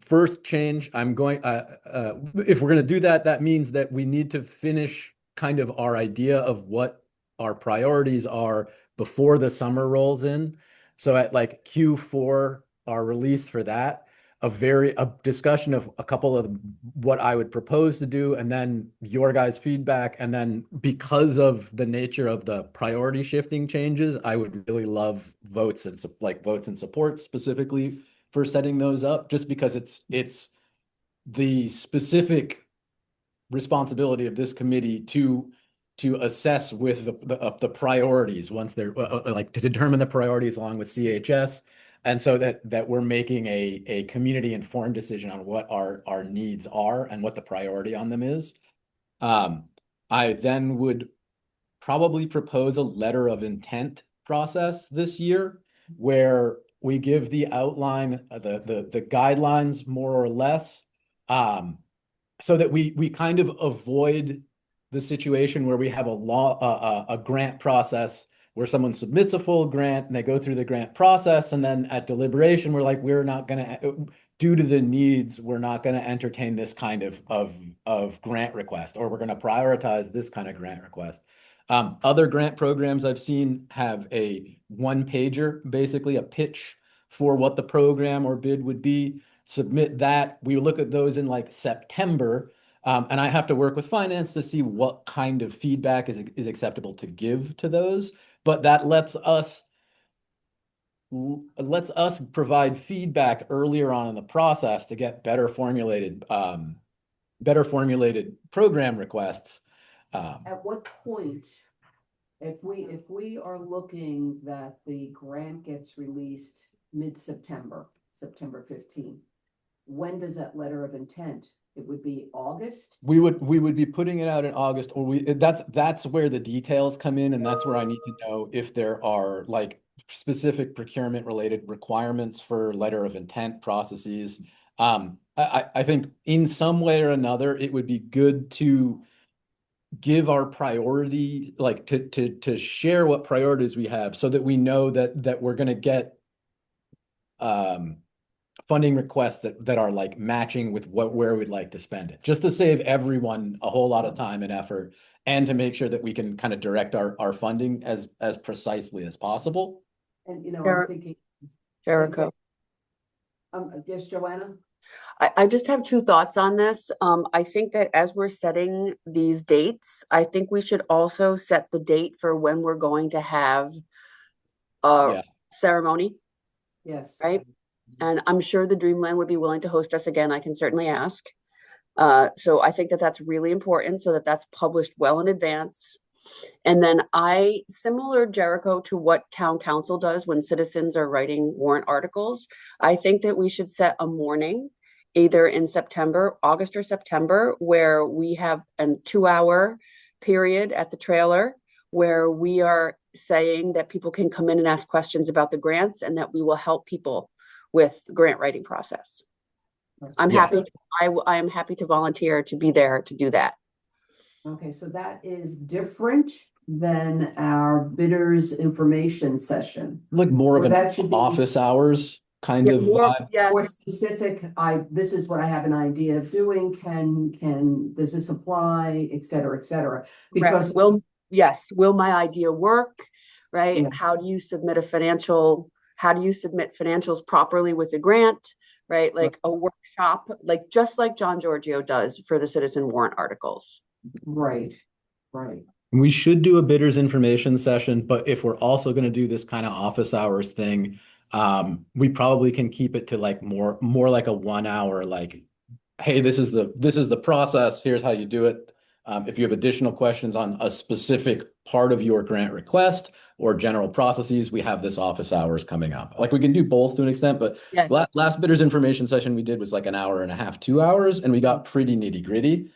first change, I'm going, if we're going to do that, that means that we need to finish kind of our idea of what our priorities are before the summer rolls in. So at like Q4, our release for that, a discussion of a couple of what I would propose to do, and then your guys' feedback. And then, because of the nature of the priority shifting changes, I would really love votes and support specifically for setting those up, just because it's the specific responsibility of this committee to assess with the priorities once they're like to determine the priorities along with CHS. And so that we're making a community informed decision on what our needs are and what the priority on them is. I then would probably propose a letter of intent process this year where we give the outline, the guidelines more or less, so that we kind of avoid the situation where we have a grant process where someone submits a full grant and they go through the grant process, and then at deliberation we're like, we're not going to, due to the needs, we're not going to entertain this kind of grant request, or we're going to prioritize this kind of grant request. Other grant programs I've seen have a one-pager, basically a pitch for what the program or bid would be. Submit that. We look at those in like September, and I have to work with finance to see what kind of feedback is acceptable to give to those. But that lets us provide feedback earlier on in the process to get better formulated program requests. At what point, if we are looking that the grant gets released mid-September, September 15th, when does that letter of intent? It would be August? We would be putting it out in August, or that's where the details come in, and that's where I need to know if there are like specific procurement related requirements for letter of intent processes. I think in some way or another, it would be good to give our priorities, like to share what priorities we have, so that we know that we're going to get funding requests that are like matching with where we'd like to spend it, just to save everyone a whole lot of time and effort, and to make sure that we can kind of direct our funding as precisely as possible. And, I'm thinking. Jericho. Yes, Joanna? I just have two thoughts on this. I think that as we're setting these dates, I think we should also set the date for when we're going to have a ceremony, Yes. right? And I'm sure the Dreamland would be willing to host us again. I can certainly ask. So I think that that's really important, so that that's published well in advance. And then similar, Jericho, to what town council does when citizens are writing warrant articles, I think that we should set a morning, either in September, August or September, where we have a 2-hour period at the trailer where we are saying that people can come in and ask questions about the grants, and that we will help people with the grant writing process. I am happy to volunteer to be there to do that. Okay, so that is different than our bidders information session. Like more of Or an that should be- office hours kind of vibe. Yes. Or specific, this is what I have an idea of doing, does this apply, et cetera, et cetera. Because Will my idea work, right? Yeah. How do you submit financials properly with the grant, right? Like a workshop, like just like John Giorgio does for the citizen warrant articles. Right. We should do a bidders information session, but if we're also going to do this kind of office hours thing, we probably can keep it to like more like a 1 hour, like, hey, this is the process. Here's how you do it. If you have additional questions on a specific part of your grant request or general processes, we have this office hours coming up. Like we can do both to an extent, but Yes. last bidders information session we did was like 1.5 hours, 2 hours, and we got pretty nitty gritty,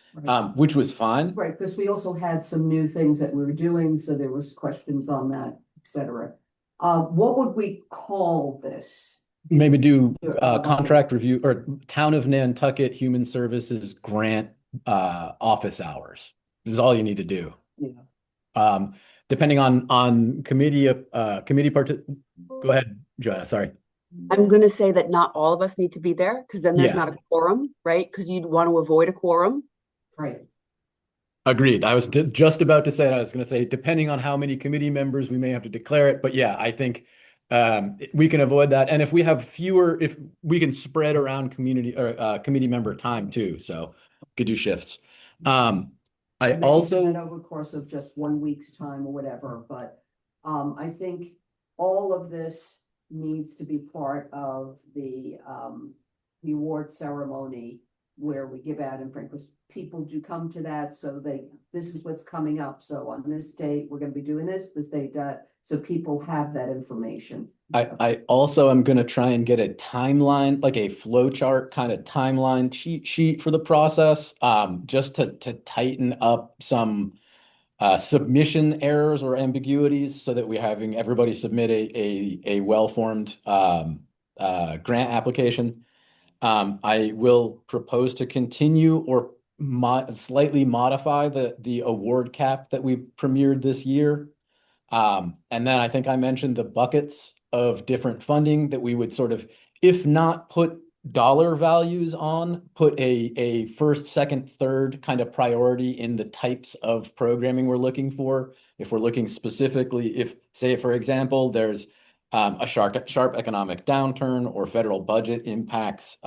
which was fine. Right, because we also had some new things that we were doing, so there was questions on that, et cetera. What would we call this? Maybe do contract review or Town of Nantucket Human Services Grant office hours. This is all you need to do. Yeah. Depending on committee go ahead, Joanna, sorry. I'm going to say that not all of us need to be there, because then there's Yeah. not a quorum, right? Because you'd want to avoid a quorum. Right. Agreed. I was just about to say it. I was going to say, depending on how many committee members, we may have to declare it. But yeah, I think we can avoid that. And if we have fewer, if we can spread around committee member time too, so could do shifts. I Maybe also do that over the course of just 1 week's time or whatever, but I think all of this needs to be part of the award ceremony where we give out information, because people do come to that, so this is what's coming up, so on this date, we're gonna be doing this date, so people have that information. I also am gonna try and get a timeline, like a flow chart kind of timeline sheet for the process, just to tighten up some submission errors or ambiguities so that we're having everybody submit a well-formed grant application. I will propose to continue or slightly modify the award cap that we premiered this year. And then I think I mentioned the buckets of different funding that we would sort of, if not put dollar values on, put a first, second, third kind of priority in the types of programming we're looking for. If we're looking specifically, if, say, for example, there's a sharp economic downturn or federal budget impacts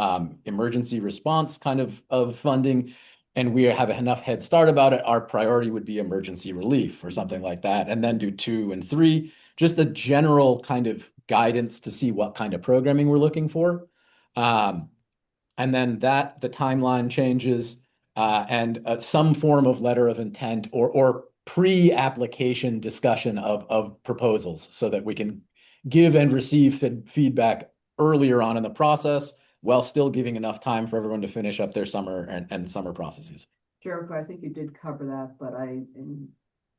emergency response kind of funding, and we have enough head start about it, our priority would be emergency relief or something like that, and then do 2 and 3, just a general kind of guidance to see what kind of programming we're looking for. And then the timeline changes and some form of letter of intent or pre-application discussion of proposals so that we can give and receive feedback earlier on in the process while still giving enough time for everyone to finish up their summer and summer processes. Jericho, I think you did cover that, but I am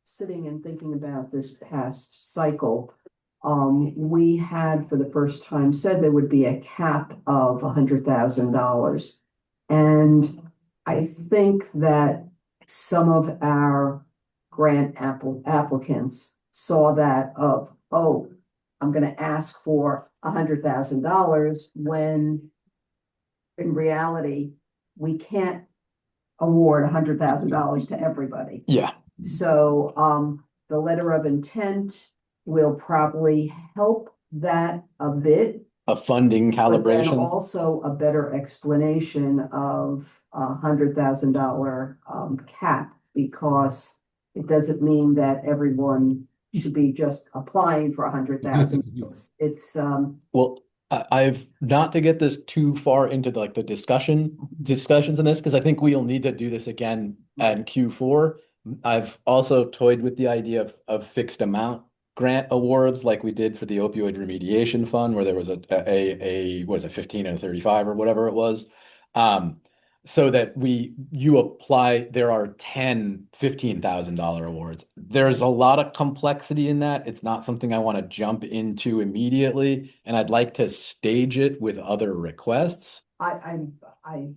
sitting and thinking about this past cycle. We had for the first time said there would be a cap of $100,000. And I think that some of our grant applicants saw that of, oh, I'm going to ask for $100,000 when in reality, we can't award $100,000 to everybody. Yeah. So the letter of intent will probably help that a bit. A funding But then calibration. also a better explanation of $100,000 cap, because it doesn't mean that everyone should be just applying for $100,000. It's Well, I've not to get this too far into like the discussions in this, because I think we'll need to do this again in Q4. I've also toyed with the idea of fixed amount grant awards like we did for the opioid remediation fund, where there was a what is it, 15 and a 35 or whatever it was. So that you apply, there are 10 $15,000 awards. There's a lot of complexity in that. It's not something I want to jump into immediately, and I'd like to stage it with other requests. I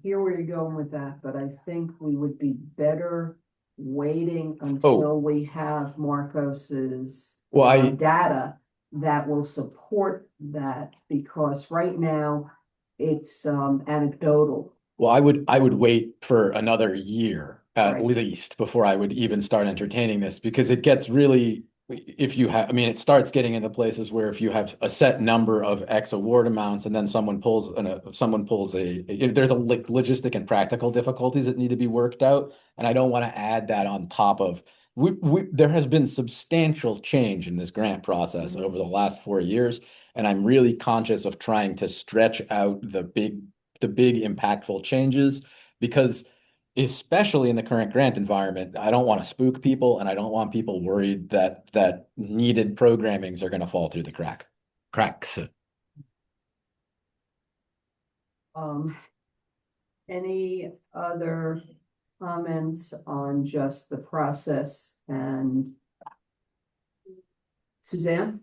hear where you're going with that, but I think we would be better waiting until we have Marcos's data that will support that, because right now it's anecdotal. Well, I would wait for another year at Right. least before I would even start entertaining this, because it gets really, if you have, I mean, it starts getting into places where if you have a set number of X award amounts and then someone pulls there's a logistic and practical difficulties that need to be worked out, and I don't want to add that on top of. There has been substantial change in this grant process over the last 4 years, and I'm really conscious of trying to stretch out the big impactful changes, because especially in the current grant environment, I don't want to spook people, and I don't want people worried that needed programmings are going to fall through the cracks. Any other comments on just the process? And Suzanne?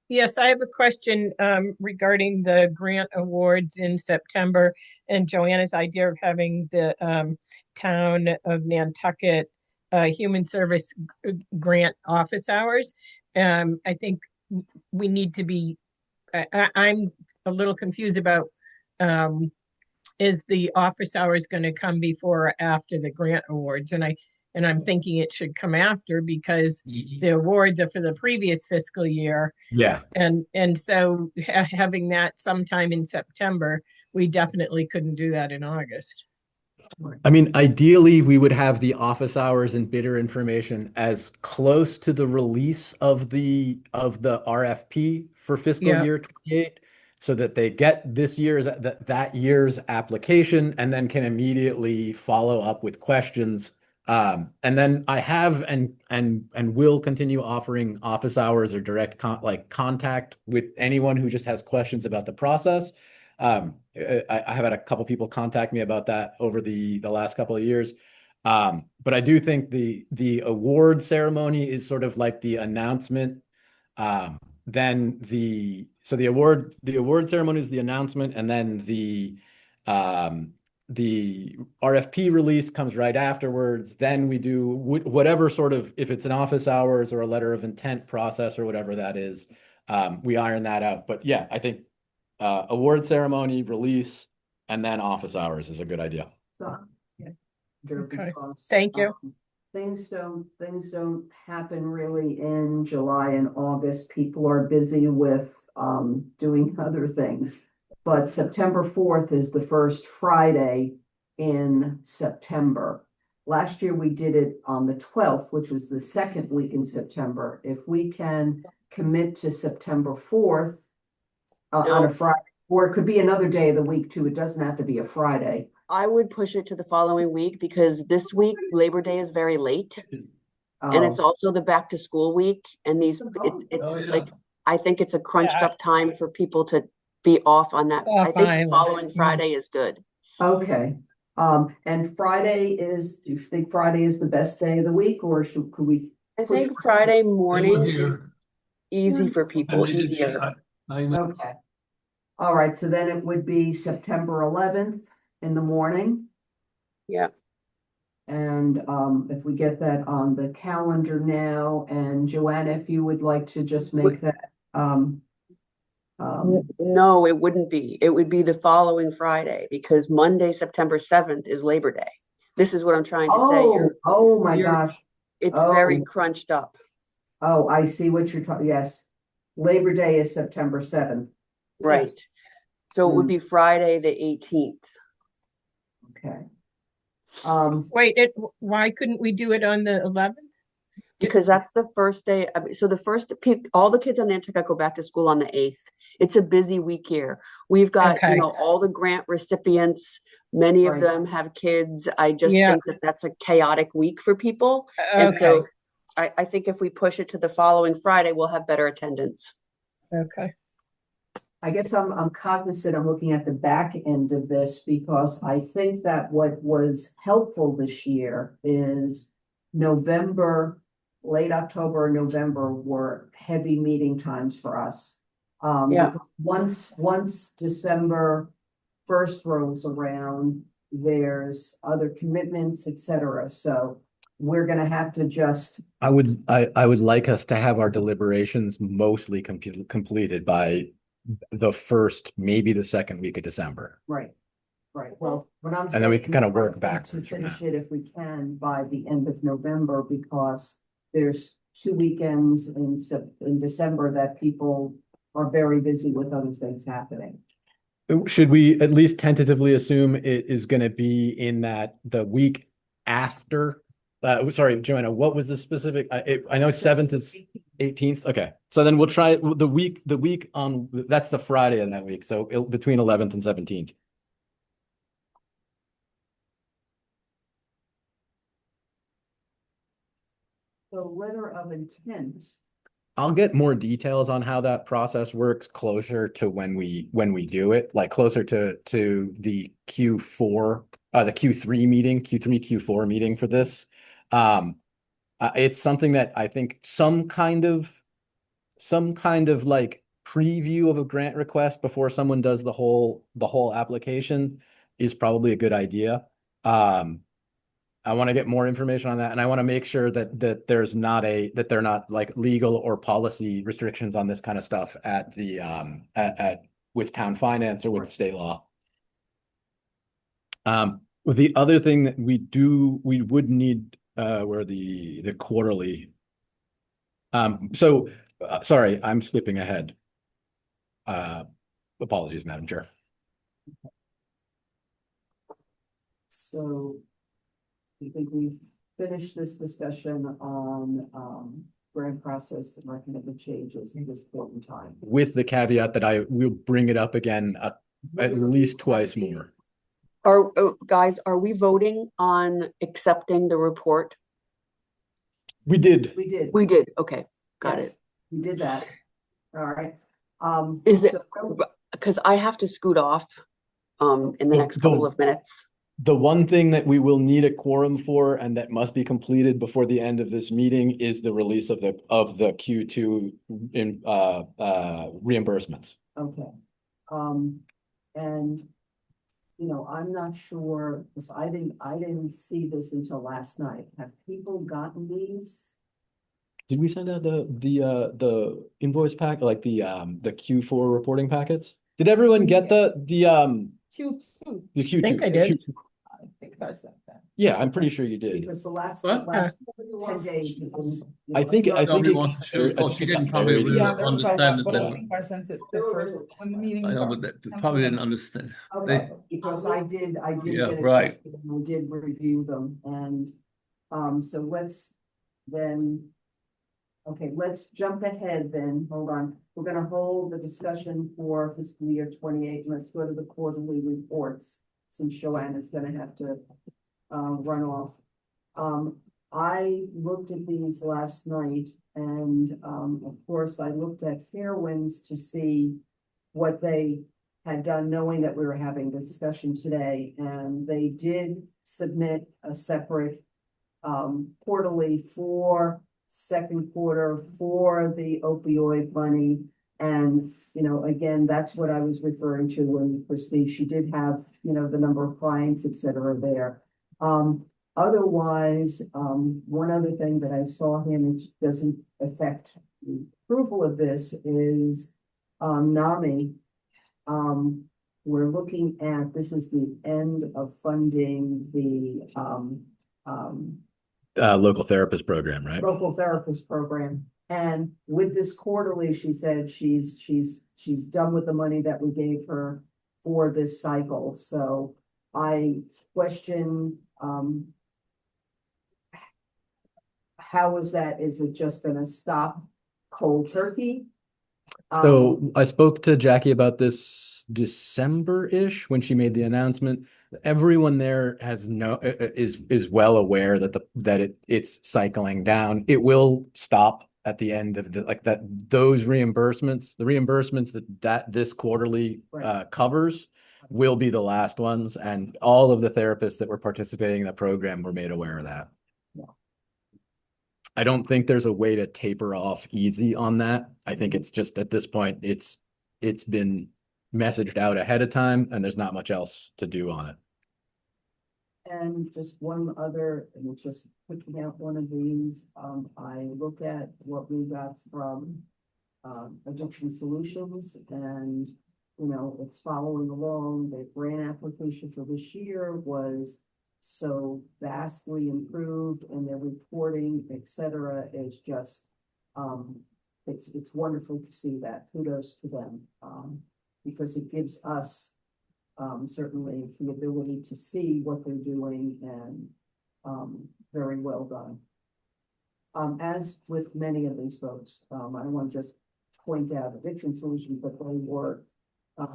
Yes, I have a question regarding the grant awards in September and Joanna's idea of having the town of Nantucket Human Service Grant office hours. I think we need to be, I'm a little confused about, is the office hours going to come before or after the grant awards? And I'm thinking it should come after, because the awards are for the previous fiscal year. Yeah. And so having that sometime in September, we definitely couldn't do that in August. I mean, ideally, we would have the office hours and bidder information as close to the release of the RFP for fiscal Yeah. year 28, so that they get this year's that year's application and then can immediately follow up with questions. And then I have and will continue offering office hours or direct contact with anyone who just has questions about the process. I have had a couple people contact me about that over the last couple of years. But I do think the award ceremony is sort of like the announcement. Then the award ceremony is the announcement, and then the RFP release comes right afterwards. Then we do whatever sort of, if it's an office hours or a letter of intent process or whatever that is, we iron that out. But yeah, I think award ceremony, release, and then office hours is a good idea. So, yeah. Okay. Because, Thank you. things don't happen really in July and August. People are busy with doing other things. But September 4th is the first Friday in September. Last year we did it on the 12th, which was the second week in September. If we can commit to September 4th on a Friday, or it could be another day of the week too. It doesn't have to be a Friday. I would push it to the following week because this week, Labor Day is very late. And it's also the back to school week. And it's like, I think it's a crunched up time for people to be off on that. I think the following Friday is good. Okay. And Friday is, do you think Friday is the best day of the week, or could we? I think Friday morning is Here. easy for people, easier. Okay. All right, so then it would be September 11th in the morning. Yeah. And if we get that on the calendar now, and Joanna, if you would like to just make that No, it wouldn't be. It would be the following Friday because Monday, September 7th is Labor Day. This is what I'm trying to say. Oh my gosh. It's very crunched up. Oh, I see what you're talking. Yes. Labor Day is September 7th. Right. So it would be Friday, the 18th. Okay. Wait, why couldn't we do it on the 11th? Because that's the first day. So the first, all the kids on Nantucket go back to school on the 8th. It's a busy week here. We've got, Okay. all the grant recipients. Many of Right. them have kids. I just Yeah. think that that's a chaotic week for people. And so I think if we push it to the following Friday, we'll have better attendance. Okay. I guess I'm cognizant, I'm looking at the back end of this because I think that what was helpful this year is November, late October, November were heavy meeting times for us. Yeah. Once December 1st rolls around, there's other commitments, etc. So we're gonna have to just. I would like us to have our deliberations mostly completed by the first, maybe the second week of December. Right. Well, what I'm And then we saying can kind of is work to backwards from finish that. it if we can by the end of November, because there's 2 weekends in December that people are very busy with other things happening. Should we at least tentatively assume it is going to be in the week after? Sorry, Joanna, what was the specific? I know 7th is 18th. Okay, so then we'll try the week on, that's the Friday in that week. So between 11th and 17th. So letter of intent. I'll get more details on how that process works closer to when we do it, like closer to the Q4, the Q3 meeting, Q4 meeting for this. It's something that I think some kind of like preview of a grant request before someone does the whole application is probably a good idea. I want to get more information on that, and I want to make sure that there's not that they're not like legal or policy restrictions on this kind of stuff at the with town finance or with state law. With the other thing that we would need were the quarterly. Sorry, I'm skipping ahead. Apologies, Madam Chair. So I think we've finished this discussion on grant process and recommended changes at this point in time. With the caveat that I will bring it up again at least twice more. Guys, are we voting on accepting the report? We did. We did. We did, okay, got Yes, it. We did that. All right. Is it, so- because I have to scoot off in the So next couple of minutes. The one thing that we will need a quorum for and that must be completed before the end of this meeting is the release of the Q2 in reimbursements. Okay. And I'm not sure, because I didn't see this until last night. Have people gotten these? Did we send out the invoice pack, like the Q4 reporting packets? Did everyone get the Q2. the Q2? think I did. I think I sent that. Yeah, I'm pretty sure you did. Because the last What? 10 days. have been, I think Nobody it wants got to- buried- I oh, think she it didn't got probably buried in really Yeah, the- there was I understand thought, it but I then. think I sent it the first when the meeting. I know, but they probably didn't understand. Okay, because I did Yeah, get a right. copy and I did review them and, so let's then. Okay, let's jump ahead then, hold on, we're gonna hold the discussion for fiscal year 28, and let's go to the quarterly reports. Since Joanne is gonna have to, run off. I looked at these last night and, of course, I looked at Fairwinds to see what they had done, knowing that we were having a discussion today, and they did submit a separate quarterly for second quarter for the opioid money. And, again, that's what I was referring to when Christie, she did have, the number of clients, et cetera, there. Otherwise, one other thing that I saw here, which doesn't affect the approval of this, is NAMI. We're looking at, this is the end of funding the local therapist program, right? local therapist program. And with this quarterly, she said she's done with the money that we gave her for this cycle. So I question, how is that? Is it just gonna stop cold turkey? So I spoke to Jackie about this December-ish when she made the announcement. Everyone there is well aware that it's cycling down. It will stop at the end of those reimbursements. The reimbursements that this quarterly Right. covers will be the last ones, and all of the therapists that were participating in the program were made aware of that. I don't think there's a way to taper off easy on that. I think it's just at this point, it's been messaged out ahead of time and there's not much else to do on it. And just one other, and just picking out one of these, I look at what we got from Addiction Solutions, and it's following along. The grant application for this year was so vastly improved, and their reporting, et cetera, is just it's wonderful to see that. Kudos to them, because it gives us certainly the ability to see what they're doing, and very well done. As with many of these folks, I don't want to just point out Addiction Solutions, but they were, I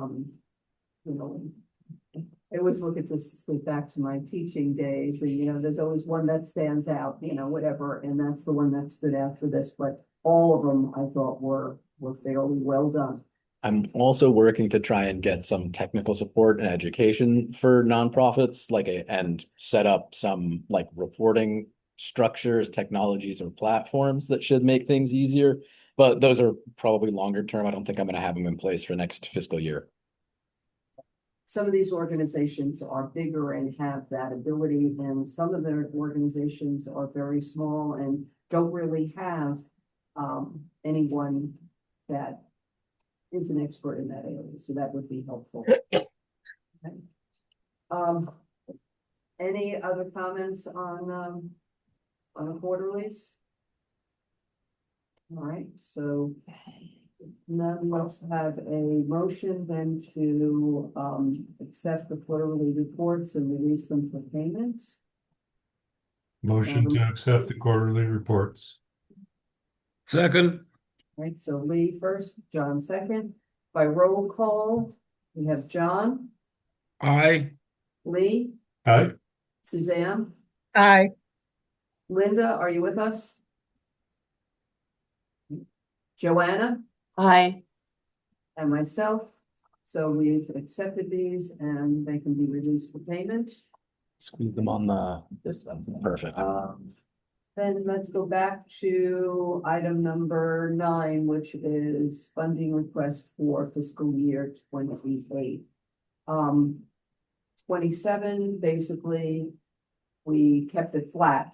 always look at this goes back to my teaching days, and there's always one that stands out, whatever, and that's the one that stood out for this. But all of them I thought were fairly well done. I'm also working to try and get some technical support and education for nonprofits, and set up some reporting structures, technologies, or platforms that should make things easier. But those are probably longer term. I don't think I'm going to have them in place for next fiscal year. Some of these organizations are bigger and have that ability, and some of their organizations are very small and don't really have anyone that is an expert in that area, so that would be helpful. Okay. Any other comments on the quarterlies? All right, so none, let's have a motion then to accept the quarterly reports and release them for payment. Motion to accept the quarterly reports. Second, Right, so Lee first, John second. By roll call, we have John, aye. Lee, Aye. Suzanne, Aye. Linda, are you with us? Joanna Aye. and myself. So we've accepted these and they can be released for payment. Squeeze them on this one. Perfect. Then let's go back to item number 9, which is funding request for fiscal year 28. 27, basically, we kept it flat.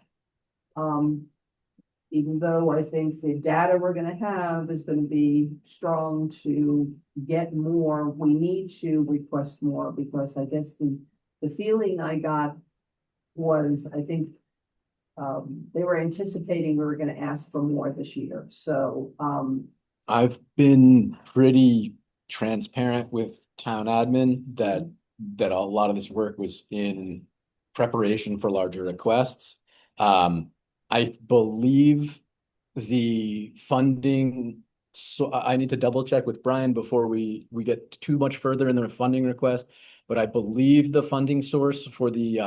Even though I think the data we're gonna have is gonna be strong to get more, we need to request more, because I guess the feeling I got was, I think, they were anticipating we were gonna ask for more this year, so, I've been pretty transparent with town admin that a lot of this work was in preparation for larger requests. I believe the funding, so I need to double check with Brian before we get too much further in the funding request. But I believe the funding source for the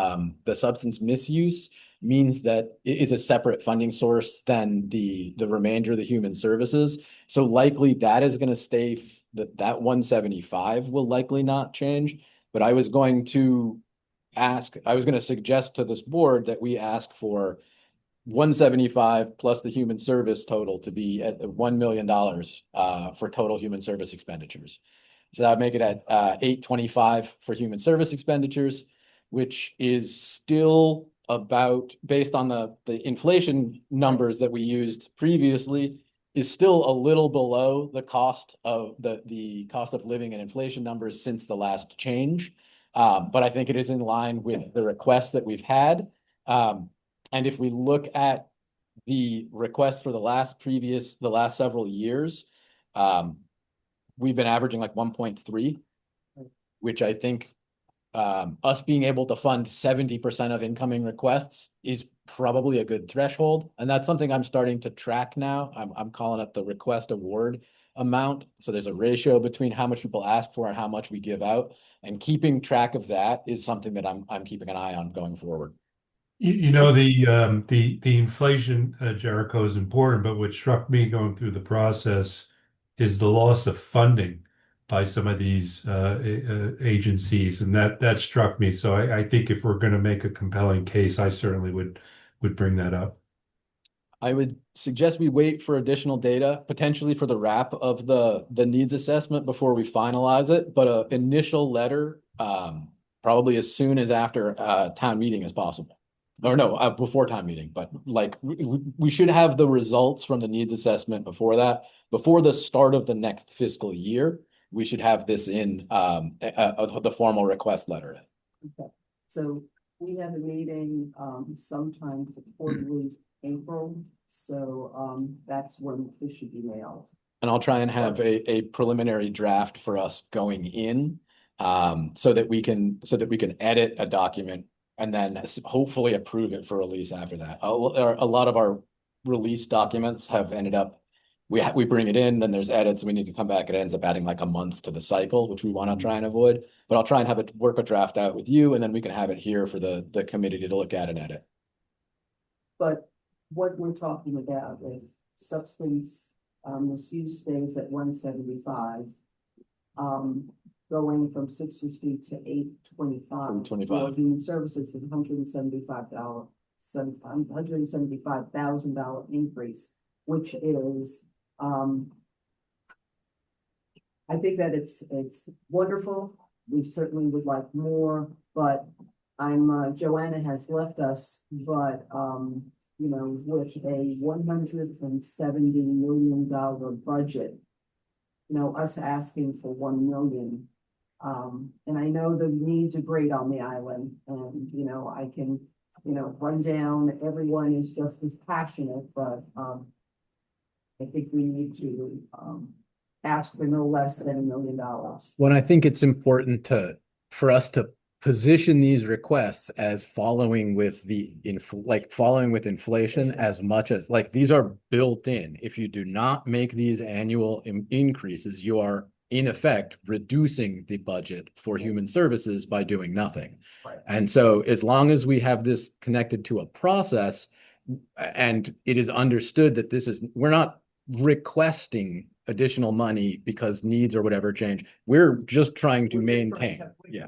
substance misuse means that it is a separate funding source than the remainder of the human services. So likely that is gonna stay, that 175 will likely not change. But I was going to suggest to this board that we ask for 175 plus the human service total to be at $1 million for total human service expenditures. So that would make it at 825 for human service expenditures, which is still about, based on the inflation numbers that we used previously, is still a little below the cost of the cost of living and inflation numbers since the last change. But I think it is in line with the requests that we've had. And if we look at the request for the last several years, we've been averaging like 1.3, which I think us being able to fund 70% of incoming requests is probably a good threshold. And that's something I'm starting to track now. I'm calling it the request award amount. So there's a ratio between how much people ask for and how much we give out. And keeping track of that is something that I'm keeping an eye on going forward. You know, the inflation, Jericho, is important, but what struck me going through the process is the loss of funding by some of these agencies, and that struck me. So I think if we're going to make a compelling case, I certainly would bring that up. I would suggest we wait for additional data, potentially for the wrap of the needs assessment before we finalize it, but an initial letter, probably as soon as after town meeting as possible. Or no, before town meeting, but like we should have the results from the needs assessment before that. Before the start of the next fiscal year, we should have this in the formal request letter. okay. So we have a meeting sometime for quarterly April, so that's when this should be mailed. And I'll try and have a preliminary draft for us going in, so that we can edit a document and then hopefully approve it for release after that. A lot of our release documents have ended up, we bring it in, then there's edits, and we need to come back. It ends up adding like a month to the cycle, which we want to try and avoid. But I'll try and have it work a draft out with you, and then we can have it here for the committee to look at and edit. But what we're talking about is substance misuse stays at 175. Going from 650 to 825. 25. Human services is $175,000 increase, which is I think that it's wonderful. We certainly would like more, but Joanna has left us, but you know, with a $170 million budget, you know, us asking for 1 million. And I know the needs are great on the island, and, you know, I can, you know, run down, everyone is just as passionate, but, I think we need to, ask for no less than $1 million. Well, I think it's important for us to position these requests as following with following with inflation as much as like these are built in. If you do not make these annual increases, you are in effect reducing the budget for human services by doing nothing. Right. And so as long as we have this connected to a process and it is understood that we're not requesting additional money because needs or whatever change. We're just trying to maintain. Yeah.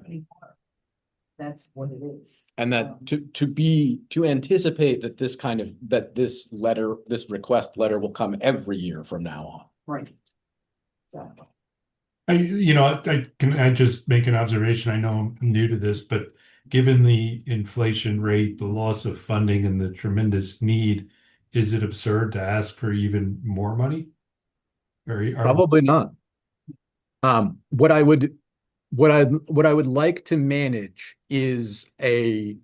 That's what it is. And that to anticipate that this request letter will come every year from now on. Right. Exactly. Can I just make an observation? I know I'm new to this, but given the inflation rate, the loss of funding, and the tremendous need, is it absurd to ask for even more money? Probably not. What I would like to manage is a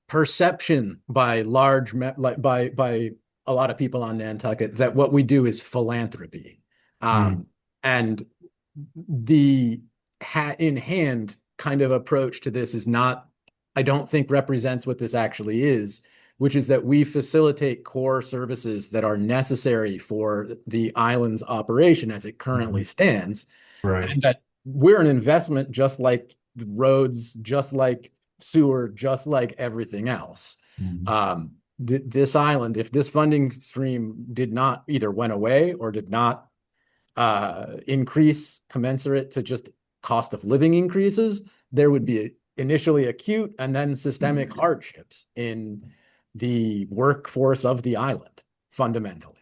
perception by by a lot of people on Nantucket that what we do is philanthropy. And the hat in hand kind of approach to this is not, I don't think represents what this actually is, which is that we facilitate core services that are necessary for the island's operation as it currently stands. Right. And that we're an investment just like the roads, just like sewer, just like everything else. This island, if this funding stream did not either went away or did not increase commensurate to just cost of living increases, there would be initially acute and then systemic hardships in the workforce of the island, fundamentally.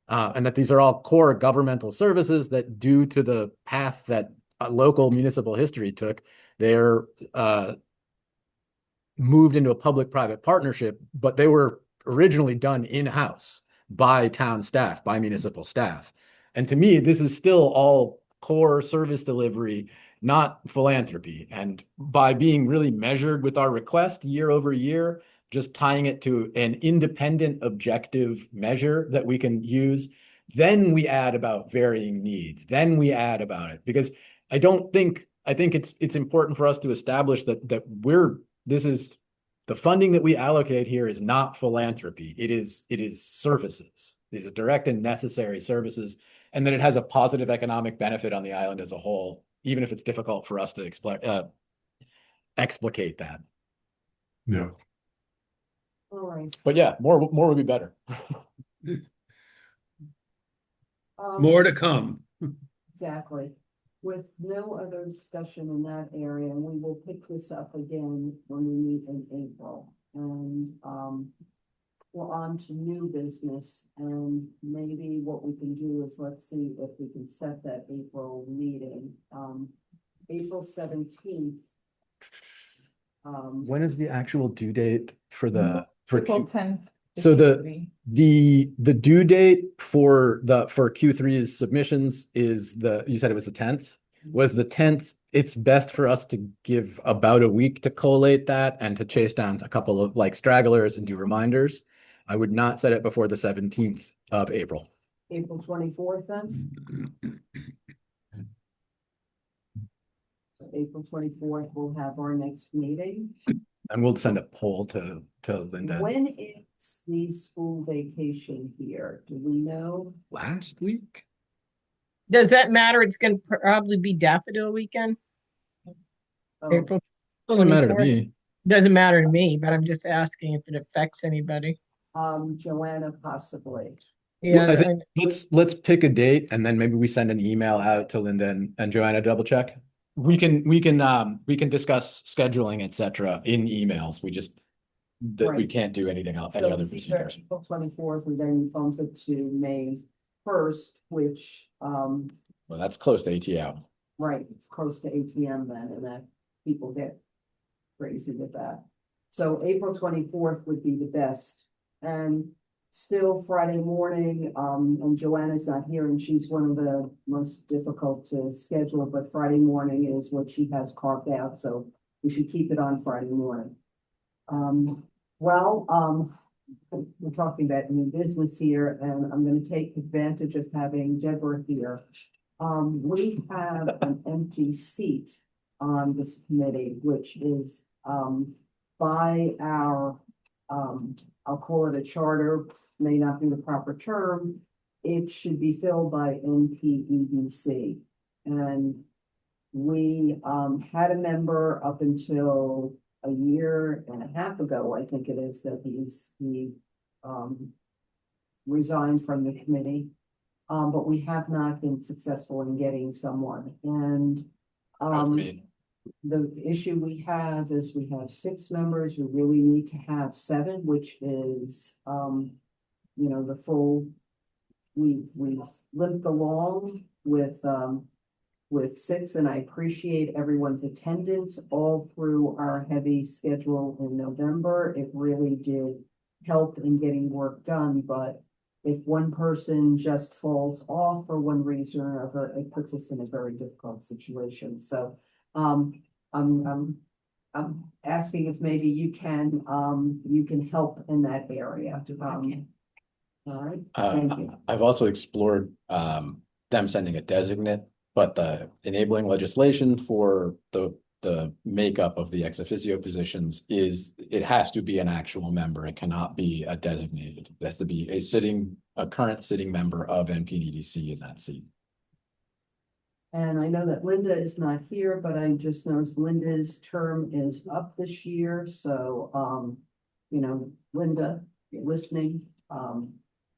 And that these are all core governmental services that, due to the path that local municipal history took, they're moved into a public-private partnership, but they were originally done in-house by town staff, by municipal staff. And to me, this is still all core service delivery, not philanthropy. And by being really measured with our request year over year, just tying it to an independent, objective measure that we can use, then we add about varying needs. Then we add about it, because I think it's important for us to establish that the funding that we allocate here is not philanthropy. It is services. These are direct and necessary services, and that it has a positive economic benefit on the island as a whole, even if it's difficult for us to explicate that. Yeah. All right. But yeah, more would be better. More to come. Exactly. With no other discussion in that area, we will pick this up again when we meet in April. And we're on to new business, and maybe what we can do is, let's see if we can set that April meeting. April 17th. When is the actual due date for April 10th. So the due date for Q3's submissions is you said it was the 10th? Was the 10th? It's best for us to give about a week to collate that and to chase down a couple of stragglers and do reminders. I would not set it before the 17th of April. April 24th then? So April 24th, we'll have our next meeting. And we'll send a poll to Linda. When is the school vacation here? Do we know? Last week? Does that matter? It's going to probably be Daffodil Weekend, Oh, April Doesn't matter to 24th. me. Doesn't matter to me, but I'm just asking if it affects anybody. Joanna possibly. Yeah, I think let's pick a date, and then maybe we send an email out to Linda and Joanna, double check. We can discuss scheduling, etc. in emails. We Right. can't do anything else, any So other it's either procedures. April 24th, and then bumps it to May 1st, which, Well, that's close to ATO. right, it's close to ATM then, and that people get crazy with that. So April 24th would be the best. And still Friday morning, and Joanna's not here, and she's one of the most difficult to schedule, but Friday morning is what she has carved out, so we should keep it on Friday morning. We're talking about new business here, and I'm gonna take advantage of having Deborah here. We have an empty seat on this committee, which is, by our, I'll call it a charter, may not be the proper term. It should be filled by NPEDC. And we, had a member up until a year and a half ago, I think it is, that he resigned from the committee. But we have not been successful in getting someone, and, the issue we have is we have 6 members, we really need to have 7, which is, the full. We've limped along with 6, and I appreciate everyone's attendance all through our heavy schedule in November. It really did help in getting work done, but if one person just falls off for one reason or another, it puts us in a very difficult situation. So, I'm asking if maybe you can help in that area. All right, thank you. I've also explored them sending a designate, but the enabling legislation for the makeup of the ex officio positions is it has to be an actual member. It cannot be a designated. It has to be a current sitting member of NPEDC in that seat. And I know that Linda is not here, but I just noticed Linda's term is up this year, so, Linda, if you're listening,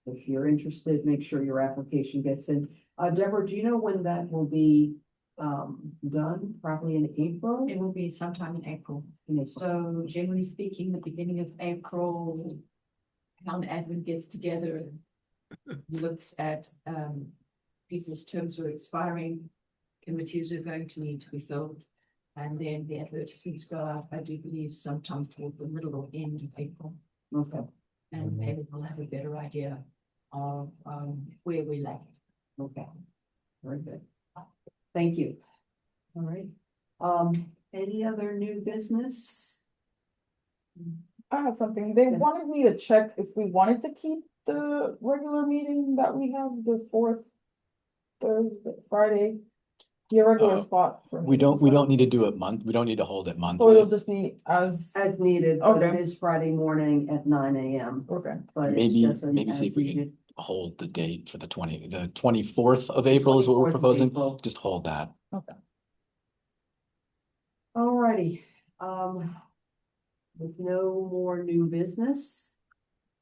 if you're interested, make sure your application gets in. Deborah, do you know when that will be, done? Probably in April? It will be sometime in April. In April. So generally speaking, the beginning of April, town admin gets together, looks at people's terms are expiring, committees are going to need to be filled, and then the advertisements go out, I do believe, sometime toward the middle or end of April. Okay, And then we'll have a better idea of where we lack. okay, very good. Thank you. All right, any other new business? I had something. They Yes. wanted me to check if we wanted to keep the regular meeting that we have, the 4th Thursday, Friday. The regular spot for. We don't need to do it we don't need to hold it So monthly. it'll just be as, As needed, but it Okay. is Friday morning at 9 AM. okay. But it's just an Maybe see as if we can needed. hold the date for the 24th of April is what we're 24th of proposing. April. Just hold that. Alrighty, with no more new business.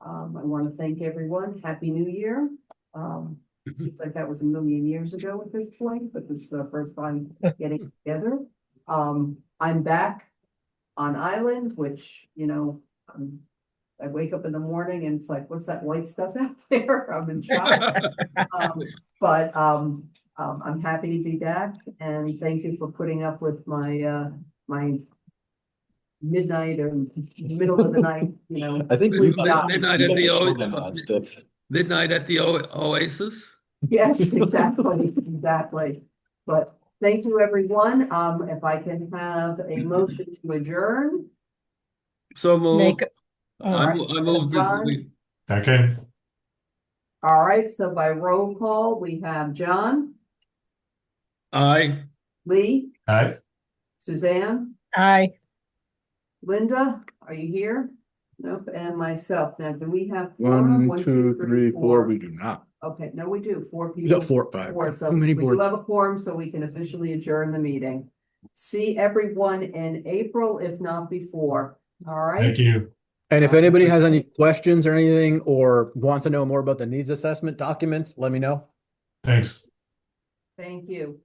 I want to thank everyone. Happy New Year. It seems like that was a million years ago at this point, but this is our first time getting together. I'm back on island, which, I wake up in the morning and it's like, what's that white stuff out there? I'm in shock. But I'm happy to be back, and thank you for putting up with my midnight or middle of the night, I think sleep we've out. Midnight at the Midnight at the Oasis. Yes, exactly, exactly. But thank you, everyone. If I can have a motion to adjourn. So moved. Make, I moved John? that Second. All right, so by roll call, we have John, Aye. Lee, Aye. Suzanne, aye. Linda, are you here? Nope, and myself. Now, do we have? quorum? 1, 2, 3, 4. We do not. Okay, no, we do. 4 We people. got 4, 5. Four, so Too many we do boards. have a quorum, so we can officially adjourn the meeting. See everyone in April, if not before. All right? Thank you. And if anybody has any questions or anything, or wants to know more about the needs assessment documents, let me know. Thanks. Thank you.